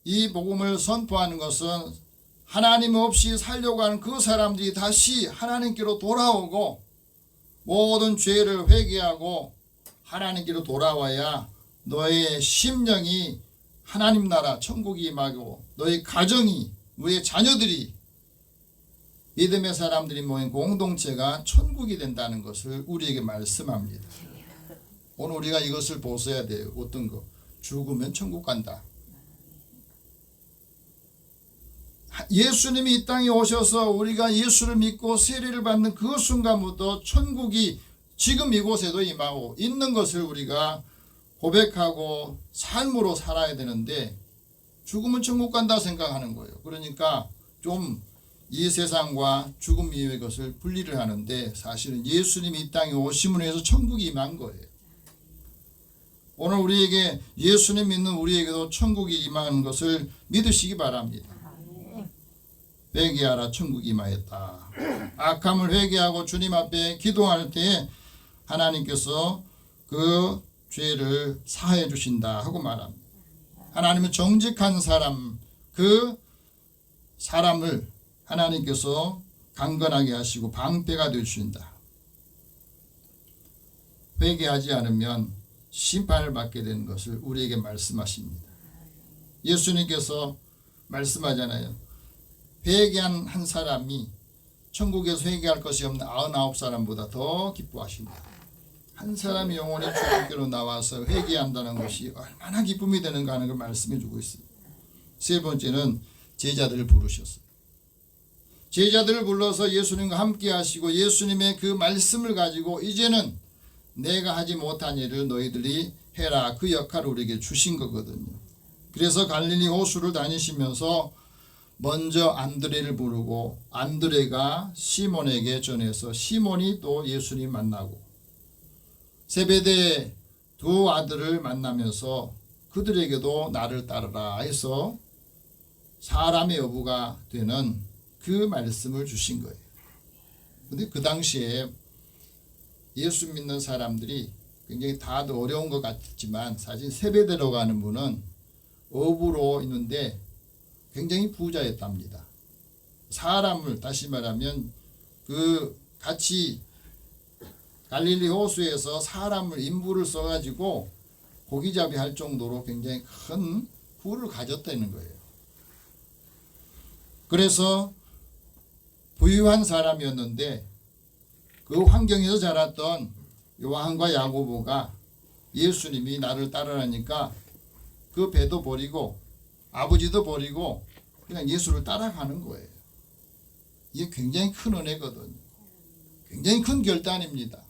이 복음을 선포하는 것은 하나님 없이 살려고 하는 그 사람들이 다시 하나님께로 돌아오고 모든 죄를 회개하고 하나님께로 돌아와야 너의 심령이 하나님 나라 천국이 임하고 너의 가정이, 너의 자녀들이, 믿음의 사람들이 모인 공동체가 천국이 된다는 것을 우리에게 말씀합니다. 오늘 우리가 이것을 보셔야 돼요. 어떤 거? 죽으면 천국 간다. 예수님이 이 땅에 오셔서 우리가 예수를 믿고 세례를 받는 그 순간부터 천국이 지금 이곳에도 임하고 있는 것을 우리가 고백하고 삶으로 살아야 되는데, 죽으면 천국 간다 생각하는 거예요. 그러니까 좀 이 세상과 죽음 이후의 것을 분리를 하는데, 사실은 예수님이 이 땅에 오심으로 해서 천국이 임한 거예요. 오늘 우리에게 예수님 믿는 우리에게도 천국이 임하는 것을 믿으시기 바랍니다. 회개하라. 천국이 임하였다. 악함을 회개하고 주님 앞에 기도할 때 하나님께서 그 죄를 사해 주신다 하고 말합니다. 하나님은 정직한 사람, 그 사람을 하나님께서 강건하게 하시고 방패가 되주신다. 회개하지 않으면 심판을 받게 되는 것을 우리에게 말씀하십니다. 예수님께서 말씀하잖아요. 회개한 한 사람이 천국에서 회개할 것이 없는 99사람보다 더 기뻐하신다. 한 사람이 영원히 주님께로 나와서 회개한다는 것이 얼마나 기쁨이 되는가 하는 걸 말씀해 주고 있습니다. 세 번째는 제자들을 부르셨어요. 제자들을 불러서 예수님과 함께 하시고 예수님의 그 말씀을 가지고 이제는 내가 하지 못한 일을 너희들이 해라. 그 역할을 우리에게 주신 거거든요. 그래서 갈릴리 호수를 다니시면서 먼저 안드레를 부르고 안드레가 시몬에게 전해서 시몬이 또 예수님 만나고 세베대의 두 아들을 만나면서 그들에게도 나를 따르라 해서 사람의 어부가 되는 그 말씀을 주신 거예요. 근데 그 당시에 예수 믿는 사람들이 굉장히 다들 어려운 것 같지만 사실 세배대로 가는 분은 어부로 있는데 굉장히 부자였답니다. 사람을 다시 말하면 그 같이 갈릴리 호수에서 사람을 인부를 써가지고 고기잡이 할 정도로 굉장히 큰 부를 가졌다는 거예요. 그래서 부유한 사람이었는데 그 환경에서 자랐던 요한과 야고보가 예수님이 나를 따르라니까 그 배도 버리고 아버지도 버리고 그냥 예수를 따라가는 거예요. 이게 굉장히 큰 은혜거든요. 굉장히 큰 결단입니다.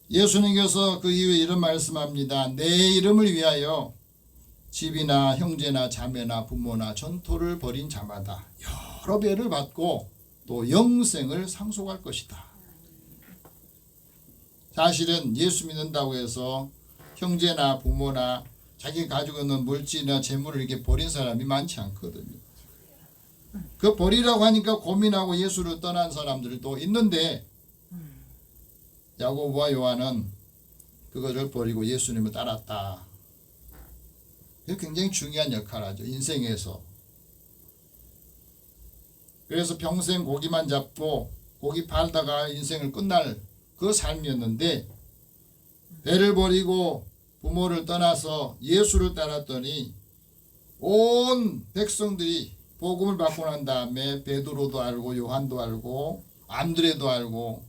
예수님께서 그 이후에 이런 말씀합니다. 내 이름을 위하여 집이나 형제나 자매나 부모나 전토를 벌인 자마다 여러 배를 받고 또 영생을 상속할 것이다. 사실은 예수 믿는다고 해서 형제나 부모나 자기 가지고 있는 물질이나 재물을 이렇게 버린 사람이 많지 않거든요. 그 버리라고 하니까 고민하고 예수를 떠난 사람들도 있는데 야고보와 요한은 그것을 버리고 예수님을 따랐다. 그게 굉장히 중요한 역할을 하죠. 인생에서. 그래서 평생 고기만 잡고 고기 팔다가 인생을 끝날 그 삶이었는데 배를 버리고 부모를 떠나서 예수를 따랐더니 온 백성들이 복음을 받고 난 다음에 베드로도 알고 요한도 알고 안드레도 알고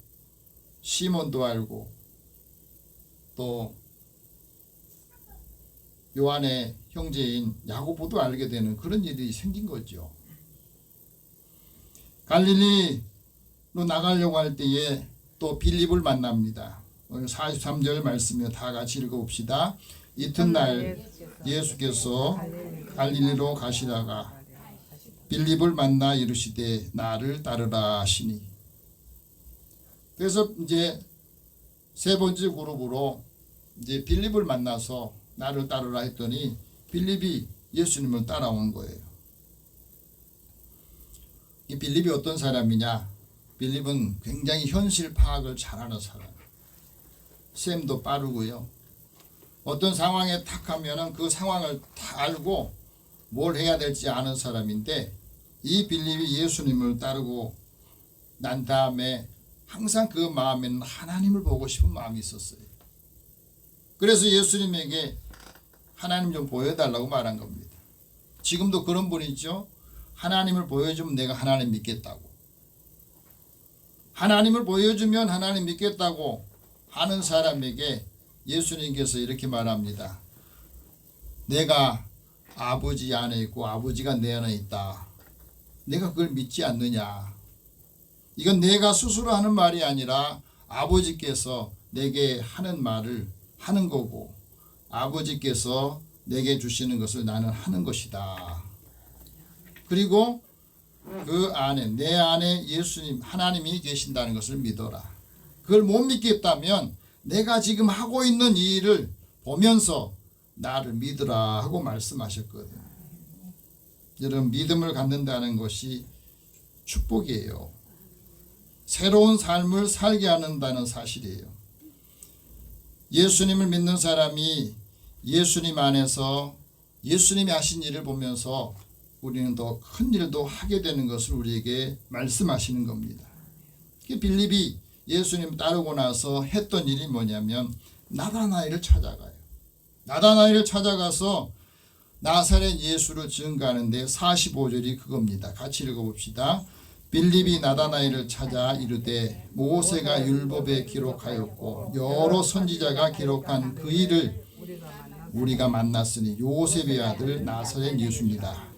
시몬도 알고 또 요한의 형제인 야고보도 알게 되는 그런 일이 생긴 거죠. 갈릴리로 나가려고 할 때에 또 빌립을 만납니다. 오늘 43절 말씀에 다 같이 읽어봅시다. 이튿날 예수께서 갈릴리로 가시다가 빌립을 만나 이르시되 나를 따르라 하시니. 그래서 이제 세 번째 그룹으로 이제 빌립을 만나서 나를 따르라 했더니 빌립이 예수님을 따라온 거예요. 이 빌립이 어떤 사람이냐? 빌립은 굉장히 현실 파악을 잘하는 사람. 셈도 빠르고요. 어떤 상황에 탁 하면은 그 상황을 다 알고 뭘 해야 될지 아는 사람인데 이 빌립이 예수님을 따르고 난 다음에 항상 그 마음에는 하나님을 보고 싶은 마음이 있었어요. 그래서 예수님에게 하나님 좀 보여달라고 말한 겁니다. 지금도 그런 분 있죠. 하나님을 보여주면 내가 하나님 믿겠다고. 하나님을 보여주면 하나님 믿겠다고 하는 사람에게 예수님께서 이렇게 말합니다. 내가 아버지 안에 있고 아버지가 내 안에 있다. 내가 그걸 믿지 않느냐. 이건 내가 스스로 하는 말이 아니라 아버지께서 내게 하는 말을 하는 거고 아버지께서 내게 주시는 것을 나는 하는 것이다. 그리고 그 안에 내 안에 예수님 하나님이 계신다는 것을 믿어라. 그걸 못 믿겠다면 내가 지금 하고 있는 이 일을 보면서 나를 믿으라 하고 말씀하셨거든요. 여러분 믿음을 갖는다는 것이 축복이에요. 새로운 삶을 살게 하는다는 사실이에요. 예수님을 믿는 사람이 예수님 안에서 예수님이 하신 일을 보면서 우리는 더 큰 일도 하게 되는 것을 우리에게 말씀하시는 겁니다. 빌립이 예수님 따르고 나서 했던 일이 뭐냐면 나다나엘을 찾아가요. 나다나엘을 찾아가서 나사렛 예수를 증거하는데 45절이 그겁니다. 같이 읽어봅시다. 빌립이 나다나엘을 찾아 이르되 모세가 율법에 기록하였고 여러 선지자가 기록한 그 일을 우리가 만났으니 요셉의 아들 나사렛 예수입니다.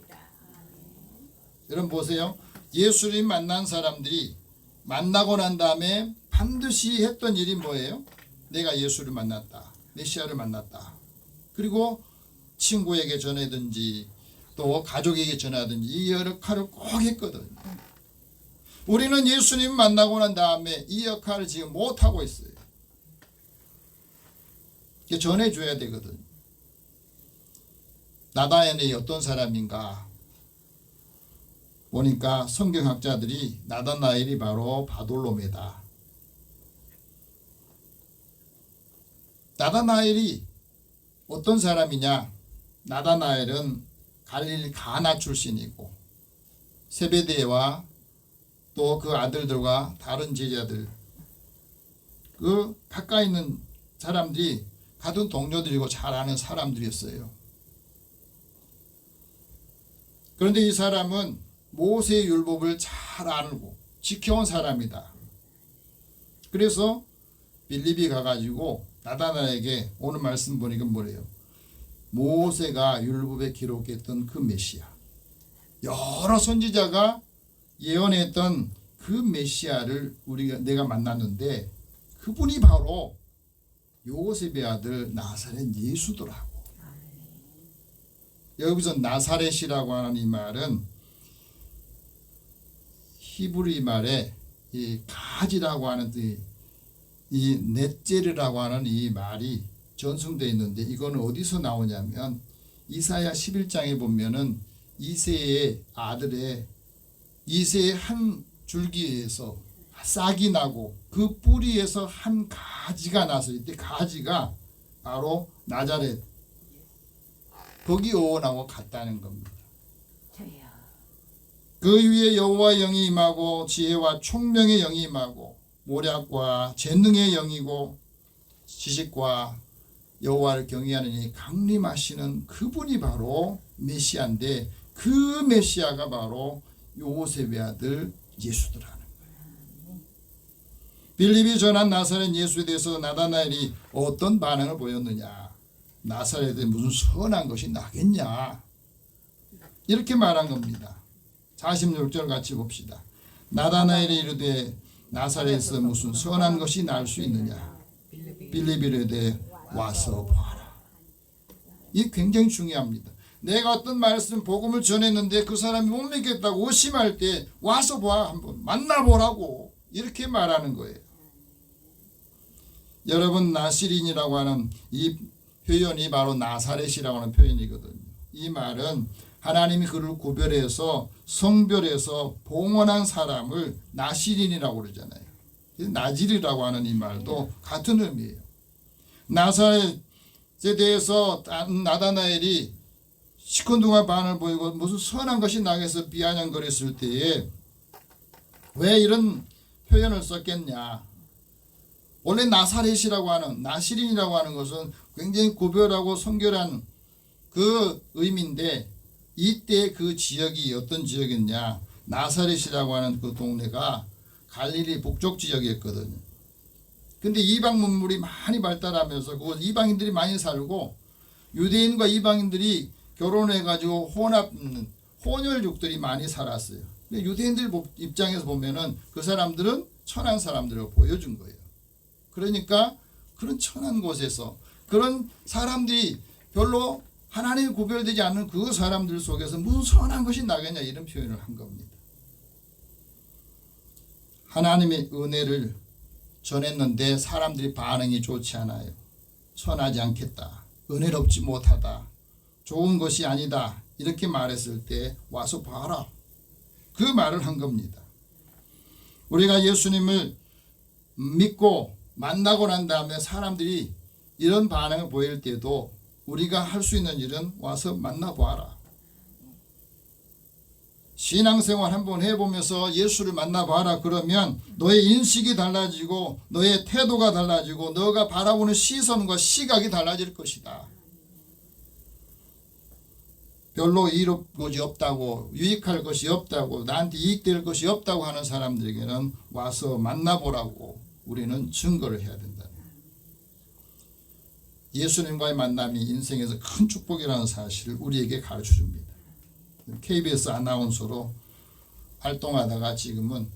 여러분 보세요. 예수님 만난 사람들이 만나고 난 다음에 반드시 했던 일이 뭐예요? 내가 예수를 만났다. 메시아를 만났다. 그리고 친구에게 전하든지 또 가족에게 전하든지 이 역할을 꼭 했거든요. 우리는 예수님 만나고 난 다음에 이 역할을 지금 못하고 있어요. 전해줘야 되거든요. 나다나엘이 어떤 사람인가? 보니까 성경학자들이 나다나엘이 바로 바돌로메다. 나다나엘이 어떤 사람이냐? 나다나엘은 갈릴리 가나 출신이고 세베대와 또 그 아들들과 다른 제자들 그 가까이 있는 사람들이 같은 동료들이고 잘 아는 사람들이었어요. 그런데 이 사람은 모세의 율법을 잘 알고 지켜온 사람이다. 그래서 빌립이 가가지고 나다나엘에게 오늘 말씀 보니까 뭐래요? 모세가 율법에 기록했던 그 메시아, 여러 선지자가 예언했던 그 메시아를 내가 만났는데 그분이 바로 요셉의 아들 나사렛 예수더라고. 여기서 나사렛이라고 하는 이 말은 히브리 말에 이 가지라고 하는 이 넷제르라고 하는 이 말이 전승되어 있는데 이거는 어디서 나오냐면 이사야 11장에 보면은 이새의 아들의 이새의 한 줄기에서 싹이 나고 그 뿌리에서 한 가지가 나서 이때 가지가 바로 나자렛 거기 어원하고 같다는 겁니다. 그 위에 여호와의 영이 임하고 지혜와 총명의 영이 임하고 모략과 재능의 영이고 지식과 여호와를 경외하는 이 강림하시는 그분이 바로 메시아인데 그 메시아가 바로 요셉의 아들 예수더라는 거예요. 빌립이 전한 나사렛 예수에 대해서 나다나엘이 어떤 반응을 보였느냐? 나사렛에 무슨 선한 것이 나겠냐? 이렇게 말한 겁니다. 46절 같이 봅시다. 나다나엘이 이르되 나사렛에서 무슨 선한 것이 날 수 있느냐? 빌립이 이르되 와서 보아라. 이 굉장히 중요합니다. 내가 어떤 말씀 복음을 전했는데 그 사람이 못 믿겠다고 의심할 때 와서 봐, 한번 만나보라고 이렇게 말하는 거예요. 여러분 나시린이라고 하는 이 표현이 바로 나사렛이라고 하는 표현이거든요. 이 말은 하나님이 그를 구별해서 성별해서 봉헌한 사람을 나시린이라고 그러잖아요. 나질이라고 하는 이 말도 같은 의미예요. 나사렛에 대해서 나다나엘이 시큰둥한 반을 보이고 무슨 선한 것이 나겠어 비아냥거렸을 때에 왜 이런 표현을 썼겠냐? 원래 나사렛이라고 하는 나시린이라고 하는 것은 굉장히 구별하고 성결한 그 의미인데 이때 그 지역이 어떤 지역이었냐? 나사렛이라고 하는 그 동네가 갈릴리 북쪽 지역이었거든요. 근데 이방 문물이 많이 발달하면서 그곳 이방인들이 많이 살고 유대인과 이방인들이 결혼해가지고 혼혈족들이 많이 살았어요. 근데 유대인들 입장에서 보면은 그 사람들은 천한 사람들을 보여준 거예요. 그러니까 그런 천한 곳에서 그런 사람들이 별로 하나님이 구별되지 않는 그 사람들 속에서 무슨 선한 것이 나겠냐 이런 표현을 한 겁니다. 하나님의 은혜를 전했는데 사람들이 반응이 좋지 않아요. 선하지 않겠다. 은혜롭지 못하다. 좋은 것이 아니다. 이렇게 말했을 때 와서 봐라. 그 말을 한 겁니다. 우리가 예수님을 믿고 만나고 난 다음에 사람들이 이런 반응을 보일 때도 우리가 할 수 있는 일은 와서 만나봐라. 신앙생활 한번 해보면서 예수를 만나봐라 그러면 너의 인식이 달라지고 너의 태도가 달라지고 너가 바라보는 시선과 시각이 달라질 것이다. 별로 이로울 것이 없다고 유익할 것이 없다고 나한테 이익될 것이 없다고 하는 사람들에게는 와서 만나보라고 우리는 증거를 해야 된다. 예수님과의 만남이 인생에서 큰 축복이라는 사실을 우리에게 가르쳐줍니다. KBS 아나운서로 활동하다가 지금은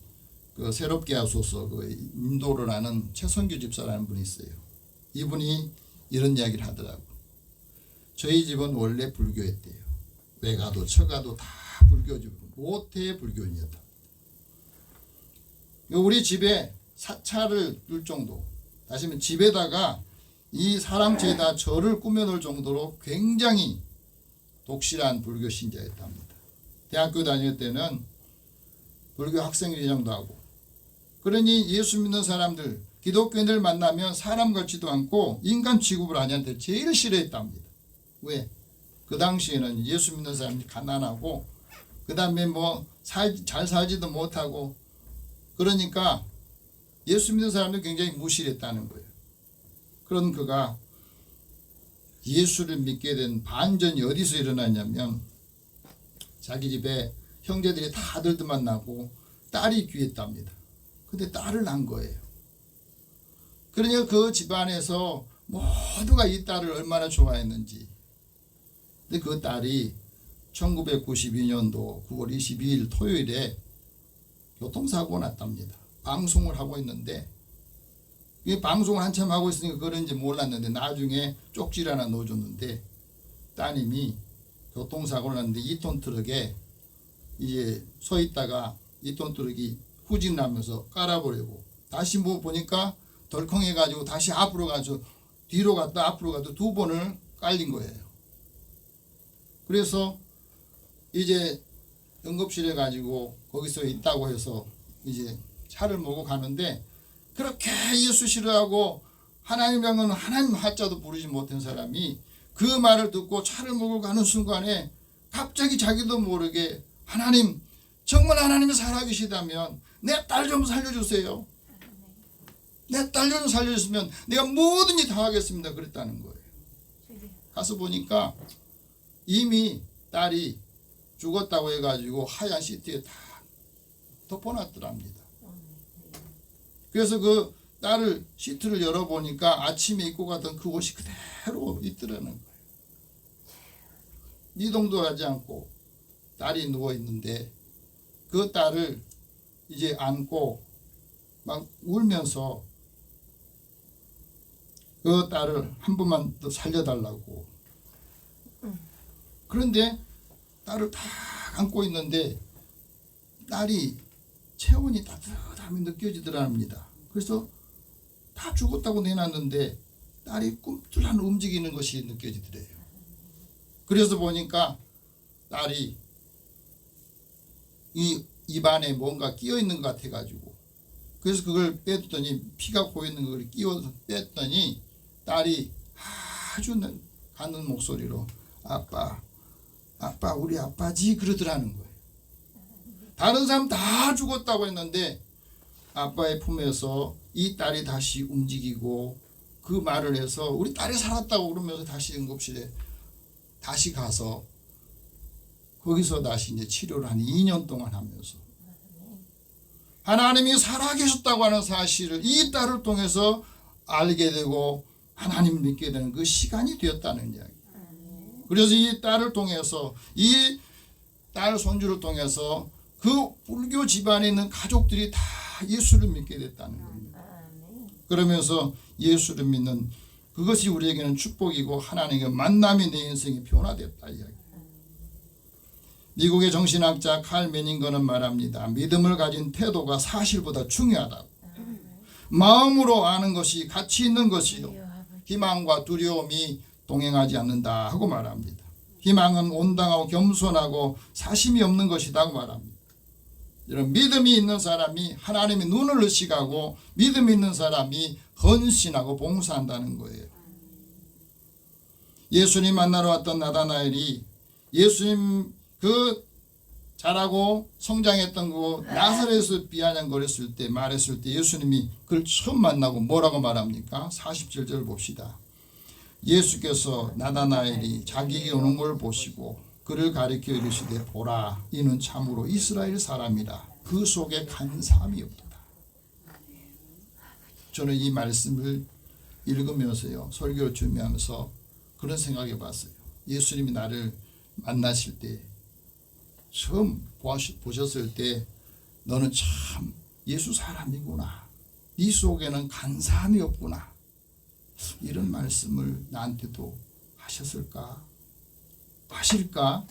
그 새롭게 하소서 그 인도를 하는 최선규 집사라는 분이 있어요. 이분이 이런 이야기를 하더라고. 저희 집은 원래 불교였대요. 외가도 처가도 다 불교죠. 모태 불교인이었다. 우리 집에 사찰을 둘 정도, 다시면 집에다가 이 사랑채에다 절을 꾸며놓을 정도로 굉장히 독실한 불교 신자였답니다. 대학교 다닐 때는 불교 학생회장도 하고. 그러니 예수 믿는 사람들, 기독교인들 만나면 사람 같지도 않고 인간 취급을 하냐는데 제일 싫어했답니다. 왜? 그 당시에는 예수 믿는 사람이 가난하고 그 다음에 뭐 잘 살지도 못하고 그러니까 예수 믿는 사람들 굉장히 무시했다는 거예요. 그런 그가 예수를 믿게 된 반전이 어디서 일어났냐면 자기 집에 형제들이 다 아들들만 낳고 딸이 귀했답니다. 근데 딸을 낳은 거예요. 그러니까 그 집안에서 모두가 이 딸을 얼마나 좋아했는지. 근데 그 딸이 1992년도 9월 22일 토요일에 교통사고가 났답니다. 방송을 하고 있는데 이 방송을 한참 하고 있으니까 그런지 몰랐는데 나중에 쪽지를 하나 넣어줬는데 따님이 교통사고를 났는데 2톤 트럭에 이제 서 있다가 2톤 트럭이 후진 나면서 깔아버리고 다시 뭐 보니까 덜컹해가지고 다시 앞으로 가서 뒤로 갔다 앞으로 가도 2번을 깔린 거예요. 그래서 이제 응급실에 가지고 거기서 있다고 해서 이제 차를 몰고 가는데 그렇게 예수 싫어하고 하나님이랑은 하나님 하자도 부르지 못한 사람이 그 말을 듣고 차를 몰고 가는 순간에 갑자기 자기도 모르게 하나님 정말 하나님이 살아계시다면 내 딸 좀 살려주세요. 내 딸 좀 살려주시면 내가 뭐든지 다 하겠습니다. 그랬다는 거예요. 가서 보니까 이미 딸이 죽었다고 해가지고 하얀 시트에 다 덮어놨더랍니다. 그래서 그 딸을 시트를 열어보니까 아침에 입고 가던 그 옷이 그대로 있더라는 거예요. 이동도 하지 않고 딸이 누워있는데 그 딸을 이제 안고 막 울면서 그 딸을 한 번만 더 살려달라고. 그런데 딸을 다 안고 있는데 딸이 체온이 따뜻함이 느껴지더랍니다. 그래서 다 죽었다고 내놨는데 딸이 꿈틀한 움직이는 것이 느껴지더래요. 그래서 보니까 딸이 이 입안에 뭔가 끼어 있는 것 같아가지고 그래서 그걸 뺐더니 피가 고이는 걸 끼워서 뺐더니 딸이 아주 가는 목소리로 아빠 우리 아빠지 그러더라는 거예요. 다른 사람 다 죽었다고 했는데 아빠의 품에서 이 딸이 다시 움직이고 그 말을 해서 우리 딸이 살았다고 그러면서 다시 응급실에 다시 가서 거기서 다시 이제 치료를 한 2년 동안 하면서 하나님이 살아계셨다고 하는 사실을 이 딸을 통해서 알게 되고 하나님을 믿게 되는 그 시간이 되었다는 이야기. 그래서 이 딸을 통해서 이 딸 손주를 통해서 그 불교 집안에 있는 가족들이 다 예수를 믿게 됐다는 겁니다. 그러면서 예수를 믿는 그것이 우리에게는 축복이고 하나님의 만남이 내 인생에 변화됐다 이야기. 미국의 정신학자 칼 메닝거는 말합니다. 믿음을 가진 태도가 사실보다 중요하다고. 마음으로 아는 것이 가치 있는 것이요 희망과 두려움이 동행하지 않는다 하고 말합니다. 희망은 온당하고 겸손하고 사심이 없는 것이다 고 말합니다. 이런 믿음이 있는 사람이 하나님의 눈을 의식하고 믿음이 있는 사람이 헌신하고 봉사한다는 거예요. 예수님 만나러 왔던 나다나엘이 예수님 그 자라고 성장했던 그 나사렛에서 비아냥거렸을 때 말했을 때 예수님이 그를 처음 만나고 뭐라고 말합니까? 47절 봅시다. 예수께서 나다나엘이 자기에게 오는 걸 보시고 그를 가리켜 이르시되 보라 이는 참으로 이스라엘 사람이라 그 속에 간사함이 없도다. 저는 이 말씀을 읽으면서요 설교를 준비하면서 그런 생각해 봤어요. 예수님이 나를 만나실 때 처음 보셨을 때 너는 참 예수 사람이구나. 네 속에는 간사함이 없구나. 이런 말씀을 나한테도 하셨을까? 하실까?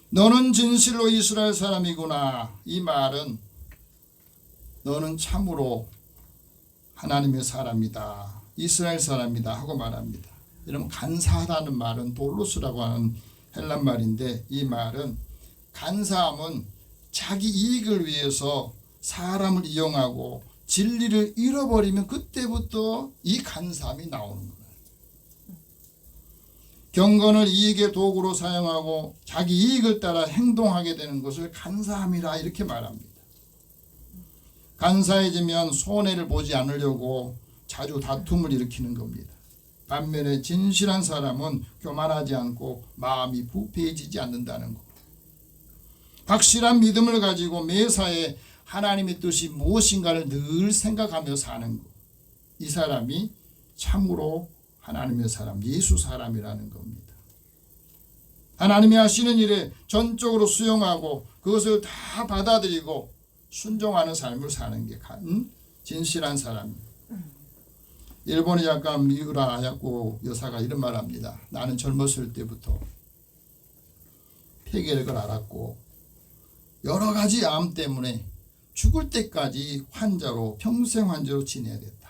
너는 진실로 이스라엘 사람이구나. 이 말은 너는 참으로 하나님의 사람이다. 이스라엘 사람이다 하고 말합니다. 여러분 간사하다는 말은 돌로스라고 하는 헬란 말인데 이 말은 간사함은 자기 이익을 위해서 사람을 이용하고 진리를 잃어버리면 그때부터 이 간사함이 나오는 거예요. 경건을 이익의 도구로 사용하고 자기 이익을 따라 행동하게 되는 것을 간사함이라 이렇게 말합니다. 간사해지면 손해를 보지 않으려고 자주 다툼을 일으키는 겁니다. 반면에 진실한 사람은 교만하지 않고 마음이 부패해지지 않는다는 것. 확실한 믿음을 가지고 매사에 하나님의 뜻이 무엇인가를 늘 생각하며 사는 것. 이 사람이 참으로 하나님의 사람, 예수 사람이라는 겁니다. 하나님이 하시는 일에 전적으로 수용하고 그것을 다 받아들이고 순종하는 삶을 사는 게 진실한 사람입니다. 일본의 작가 미우라 야코 여사가 이런 말을 합니다. 나는 젊었을 때부터 폐결핵을 앓았고 여러 가지 암 때문에 죽을 때까지 환자로 평생 환자로 지내야 됐다.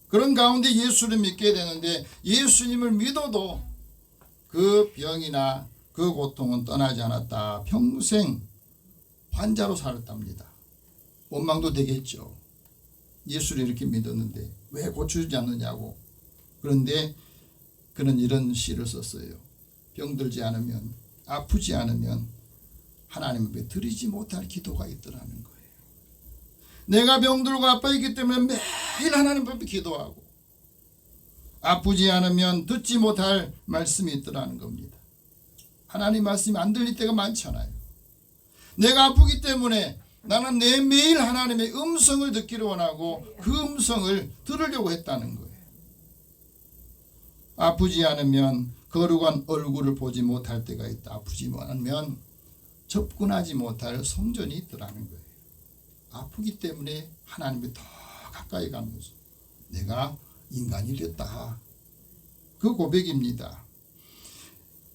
그런 가운데 예수를 믿게 되는데 예수님을 믿어도 그 병이나 그 고통은 떠나지 않았다. 평생 환자로 살았답니다. 원망도 되겠죠. 예수를 이렇게 믿었는데 왜 고쳐주지 않느냐고. 그런데 그는 이런 시를 썼어요. 병들지 않으면, 아프지 않으면 하나님 앞에 드리지 못할 기도가 있더라는 거예요. 내가 병들고 아파있기 때문에 매일 하나님 앞에 기도하고 아프지 않으면 듣지 못할 말씀이 있더라는 겁니다. 하나님 말씀이 안 들릴 때가 많잖아요. 내가 아프기 때문에 나는 매일 하나님의 음성을 듣기를 원하고 그 음성을 들으려고 했다는 거예요. 아프지 않으면 거룩한 얼굴을 보지 못할 때가 있다. 아프지 않으면 접근하지 못할 성전이 있더라는 거예요. 아프기 때문에 하나님이 더 가까이 가면서 내가 인간이 됐다. 그 고백입니다.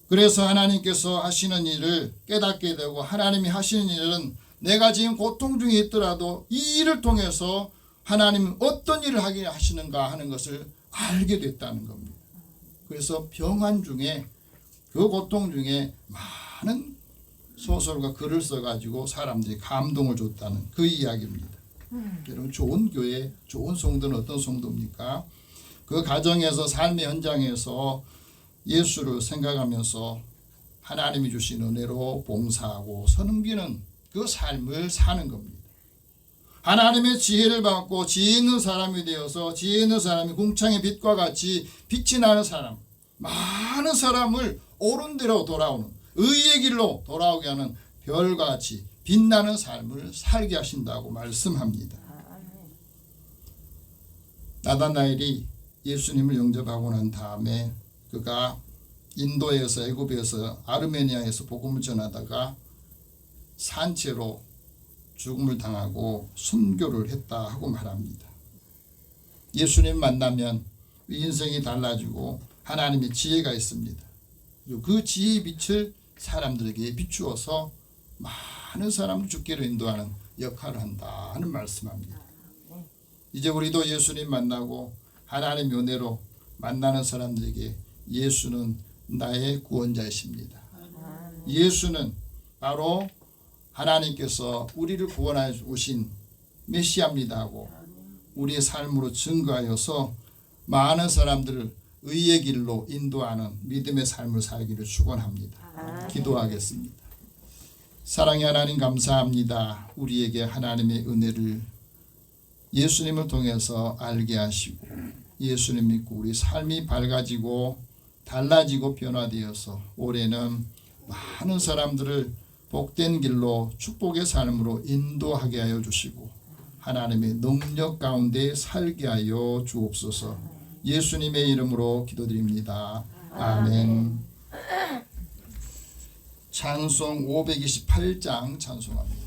그래서 하나님께서 하시는 일을 깨닫게 되고 하나님이 하시는 일은 내가 지금 고통 중에 있더라도 이 일을 통해서 하나님은 어떤 일을 하게 하시는가 하는 것을 알게 됐다는 겁니다. 그래서 병환 중에 그 고통 중에 많은 소설과 글을 써가지고 사람들이 감동을 줬다는 그 이야기입니다. 여러분 좋은 교회, 좋은 성도는 어떤 성도입니까? 그 가정에서 삶의 현장에서 예수를 생각하면서 하나님이 주신 은혜로 봉사하고 섬기는 그 삶을 사는 겁니다. 하나님의 지혜를 받고 지혜 있는 사람이 되어서 지혜 있는 사람이 궁창의 빛과 같이 빛이 나는 사람, 많은 사람을 옳은 대로 돌아오는 의의 길로 돌아오게 하는 별과 같이 빛나는 삶을 살게 하신다고 말씀합니다. 나다나엘이 예수님을 영접하고 난 다음에 그가 인도에서 애굽에서 아르메니아에서 복음을 전하다가 산채로 죽음을 당하고 순교를 했다 하고 말합니다. 예수님 만나면 인생이 달라지고 하나님의 지혜가 있습니다. 그 지혜의 빛을 사람들에게 비추어서 많은 사람을 주께로 인도하는 역할을 한다 하는 말씀합니다. 이제 우리도 예수님 만나고 하나님의 은혜로 만나는 사람들에게 예수는 나의 구원자이십니다. 예수는 바로 하나님께서 우리를 구원하여 오신 메시아입니다 하고 우리의 삶으로 증거하여서 많은 사람들을 의의 길로 인도하는 믿음의 삶을 살기를 축원합니다. 기도하겠습니다. 사랑의 하나님 감사합니다. 우리에게 하나님의 은혜를 예수님을 통해서 알게 하시고 예수님 믿고 우리 삶이 밝아지고 달라지고 변화되어서 올해는 많은 사람들을 복된 길로 축복의 삶으로 인도하게 하여 주시고 하나님의 능력 가운데 살게 하여 주옵소서. 예수님의 이름으로 기도드립니다. 아멘. 찬송 528장 찬송합니다.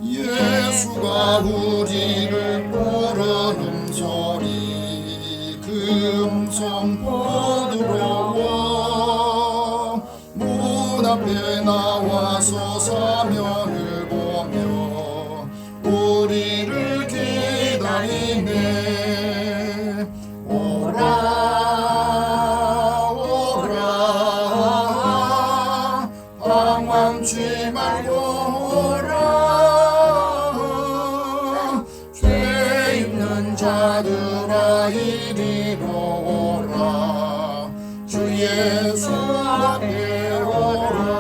예수가 우리를 부르는 소리 그 음성 pod으로 주께서 사면을 보며 우리를 기다리네. 오라 오라 방황치 말고 오라. 죄 있는 자들아 이리로 오라. 주 예수 앞에 오라.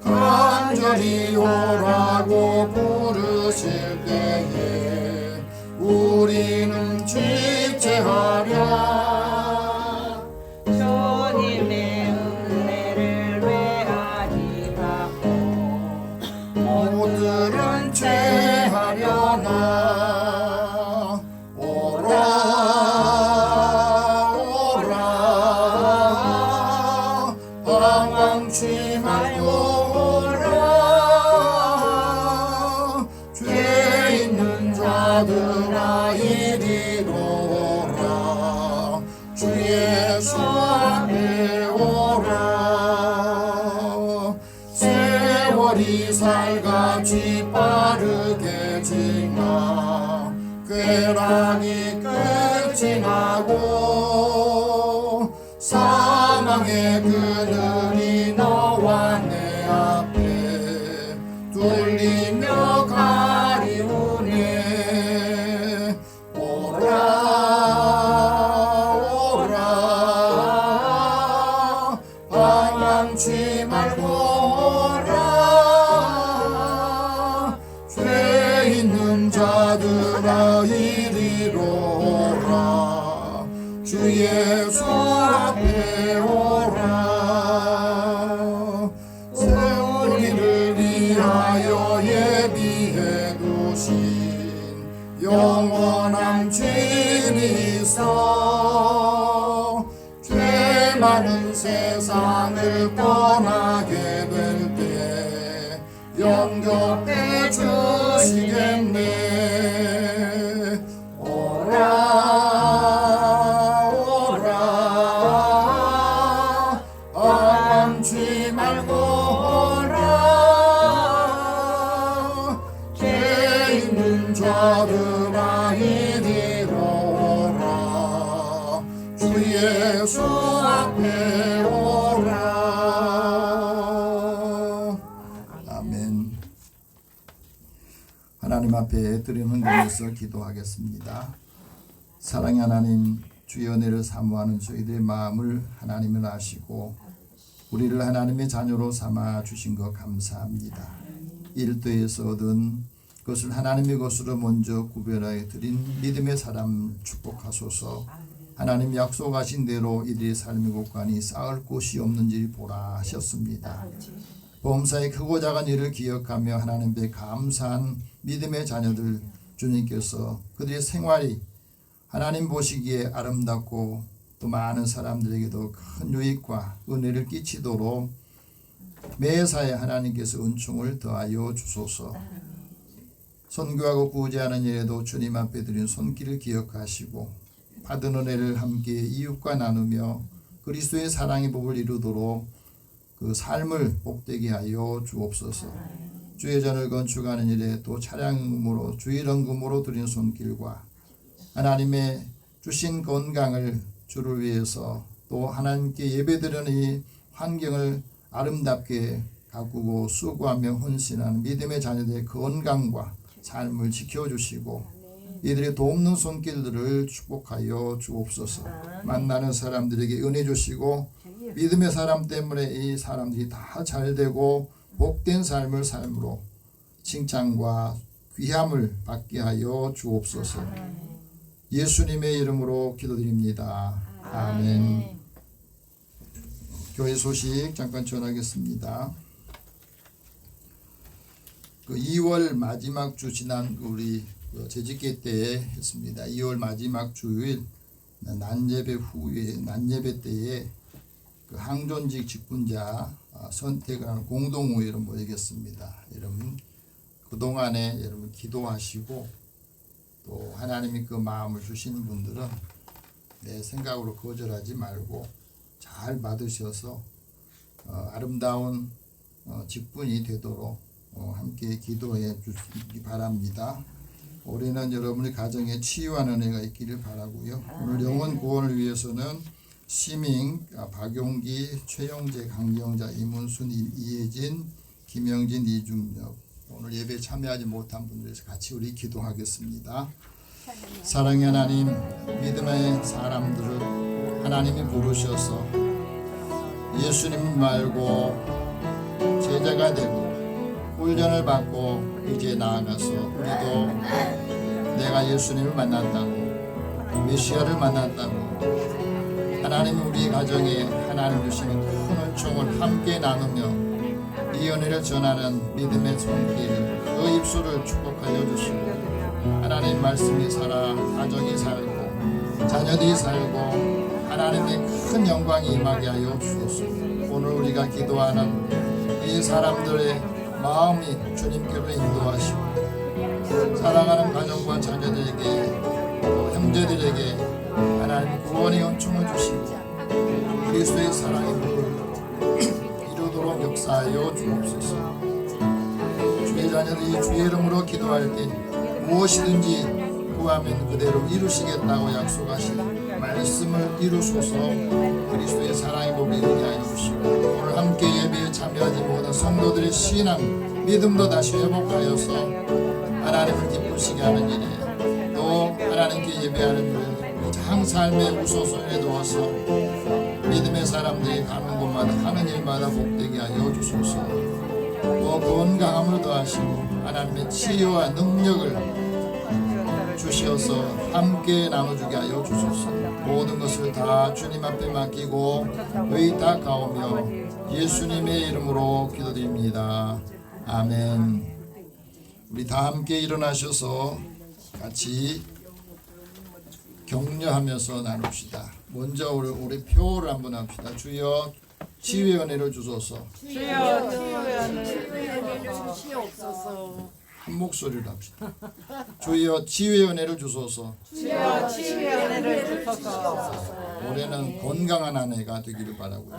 간절히 오라고 부르실 때에 우리는 집체하랴. 주님의 은혜를 외하지 받고 모두는 죄하려나. 오라 오라 방황치 말고 오라. 죄 있는 자들아 이리로 오라. 주 예수 앞에 오라. 세월이 살같이 빠르게 지나 꾀랑이 끝이 나고 사망의 그늘이 너와 내 앞에 둘리며 가리우네. 오라 오라 방황치 말고 오라. 죄 있는 자들아 이리로 오라. 주 예수 앞에 오라. 새 우리를 위하여 예비해 두신 영원한 진이 있어. 죄 많은 세상을 떠나게 될 때 영접해 주시겠네. 오라 오라 방황치 말고 오라. 죄 있는 자들아 이리로 오라. 주 예수 앞에 오라. 아멘. 하나님 앞에 드리는 것에서 기도하겠습니다. 사랑의 하나님, 주의 은혜를 사모하는 저희들의 마음을 하나님은 아시고 우리를 하나님의 자녀로 삼아 주신 것 감사합니다. 일도에서 얻은 그것을 하나님의 것으로 먼저 구별하여 드린 믿음의 사람 축복하소서. 하나님 약속하신 대로 이들의 삶의 곳간이 쌓을 곳이 없는지 보라 하셨습니다. 범사의 크고 작은 일을 기억하며 하나님께 감사한 믿음의 자녀들 주님께서 그들의 생활이 하나님 보시기에 아름답고 또 많은 사람들에게도 큰 유익과 은혜를 끼치도록 매사에 하나님께서 은총을 더하여 주소서. 선교하고 구제하는 일에도 주님 앞에 드린 손길을 기억하시고 받은 은혜를 함께 이웃과 나누며 그리스도의 사랑의 복을 이루도록 그 삶을 복되게 하여 주옵소서. 주의 전을 건축하는 일에 또 차량금으로 주일헌금으로 드린 손길과 하나님의 주신 건강을 주를 위해서 또 하나님께 예배드리는 이 환경을 아름답게 가꾸고 수고하며 헌신하는 믿음의 자녀들의 건강과 삶을 지켜주시고 이들의 돕는 손길들을 축복하여 주옵소서. 만나는 사람들에게 은혜 주시고 믿음의 사람 때문에 이 사람들이 다 잘되고 복된 삶을 삶으로 칭찬과 귀함을 받게 하여 주옵소서. 예수님의 이름으로 기도드립니다. 아멘. 교회 소식 잠깐 전하겠습니다. 그 2월 마지막 주 지난 우리 재직기 때에 했습니다. 2월 마지막 주일 난예배 후에 난예배 때에 그 항존직 직분자 선택을 하는 공동회의를 모이겠습니다. 여러분 그동안에 여러분 기도하시고 또 하나님이 그 마음을 주시는 분들은 내 생각으로 거절하지 말고 잘 받으셔서 아름다운 직분이 되도록 함께 기도해 주시기 바랍니다. 올해는 여러분의 가정에 치유하는 은혜가 있기를 바라고요. 오늘 영혼 구원을 위해서는 시민, 박용기, 최영재, 강경자, 이문순, 이혜진, 김영진, 이중엽, 오늘 예배에 참여하지 못한 분들에서 같이 우리 기도하겠습니다. 사랑의 하나님, 믿음의 사람들을 하나님이 부르셔서 예수님 말고 제자가 되고 훈련을 받고 이제 나아가서 우리도 내가 예수님을 만났다고, 메시아를 만났다고, 하나님이 우리 가정에 하나님 주시는 큰 은총을 함께 나누며 이 은혜를 전하는 믿음의 손길, 그 입술을 축복하여 주시고 하나님 말씀이 살아 가정이 살고 자녀들이 살고 하나님의 큰 영광이 임하게 하여 주소서. 오늘 우리가 기도하는 이 사람들의 마음이 주님께로 인도하시고 사랑하는 가정과 자녀들에게 형제들에게 하나님 구원의 은총을 주시고 그리스도의 사랑의 물을 이루도록 역사하여 주옵소서. 주의 자녀들이 주의 이름으로 기도할 때 무엇이든지 구하면 그대로 이루시겠다고 약속하신 말씀을 이루소서. 그리스도의 사랑의 복을 이루게 하여 주시고 오늘 함께 예배에 참여하지 못한 성도들의 신앙, 믿음도 다시 회복하여서 하나님을 기쁘시게 하는 일에 또 하나님께 예배하는 일 장 삶의 우선순위에 두어서 믿음의 사람들이 가는 곳마다 하는 일마다 복되게 하여 주소서. 또 건강함을 더하시고 하나님의 치유와 능력을 주셔서 함께 나눠주게 하여 주소서. 모든 것을 다 주님 앞에 맡기고 의탁하오며 예수님의 이름으로 기도드립니다. 아멘. 우리 다 함께 일어나셔서 같이 격려하면서 나눕시다. 먼저 우리 표를 한번 합시다. 주여 치유의 은혜를 주소서. 주여 치유의 은혜를 주시옵소서. 한 목소리로 합시다. 주여 치유의 은혜를 주소서. 주여 치유의 은혜를 주소서. 올해는 건강한 한 해가 되기를 바라고요.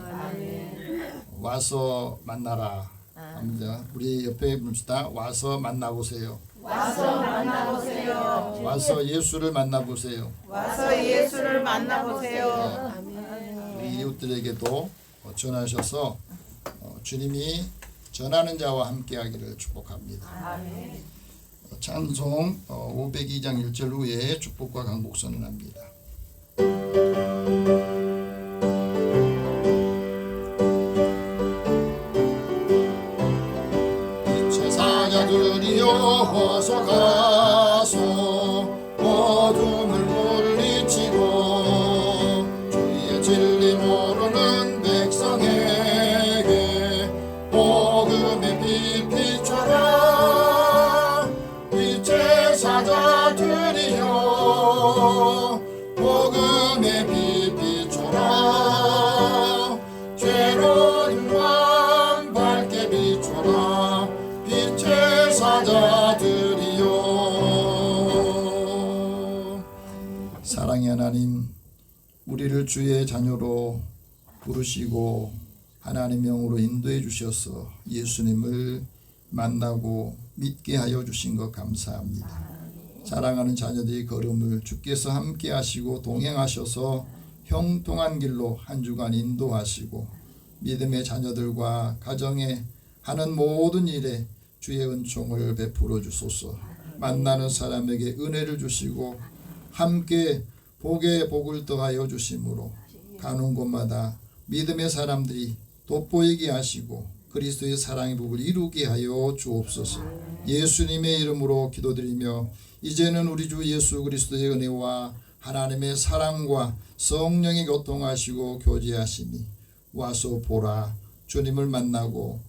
와서 만나라 합니다. 우리 옆에 부릅시다. 와서 만나보세요. 와서 만나보세요. 와서 예수를 만나보세요. 와서 예수를 만나보세요. 우리 이웃들에게도 전하셔서 주님이 전하는 자와 함께하기를 축복합니다. 찬송 502장 1절 후에 축복과 강복 선언합니다. 빛의 사자들이여 어서 가소 어둠을 물리치고 주의 진리 모르는 백성에게 복음의 빛 비춰라. 빛의 사자들이여 복음의 빛 비춰라. 죄로운 밤 밝게 비춰라. 빛의 사자들이여. 사랑의 하나님, 우리를 주의 자녀로 부르시고 하나님 명으로 인도해 주셔서 예수님을 만나고 믿게 하여 주신 것 감사합니다. 사랑하는 자녀들의 걸음을 주께서 함께 하시고 동행하셔서 형통한 길로 한 주간 인도하시고 믿음의 자녀들과 가정에 하는 모든 일에 주의 은총을 베풀어 주소서. 만나는 사람에게 은혜를 주시고 함께 복에 복을 더하여 주심으로 가는 곳마다 믿음의 사람들이 돋보이게 하시고 그리스도의 사랑의 복을 이루게 하여 주옵소서. 예수님의 이름으로 기도드리며 이제는 우리 주 예수 그리스도의 은혜와 하나님의 사랑과 성령의 교통하시고 교제하심이 와서 보라. 주님을 만나고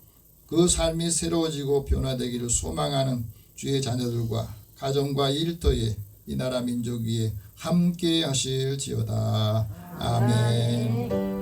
그 삶이 새로워지고 변화되기를 소망하는 주의 자녀들과 가정과 일터에 이 나라 민족 위에 함께 하실지어다. 아멘.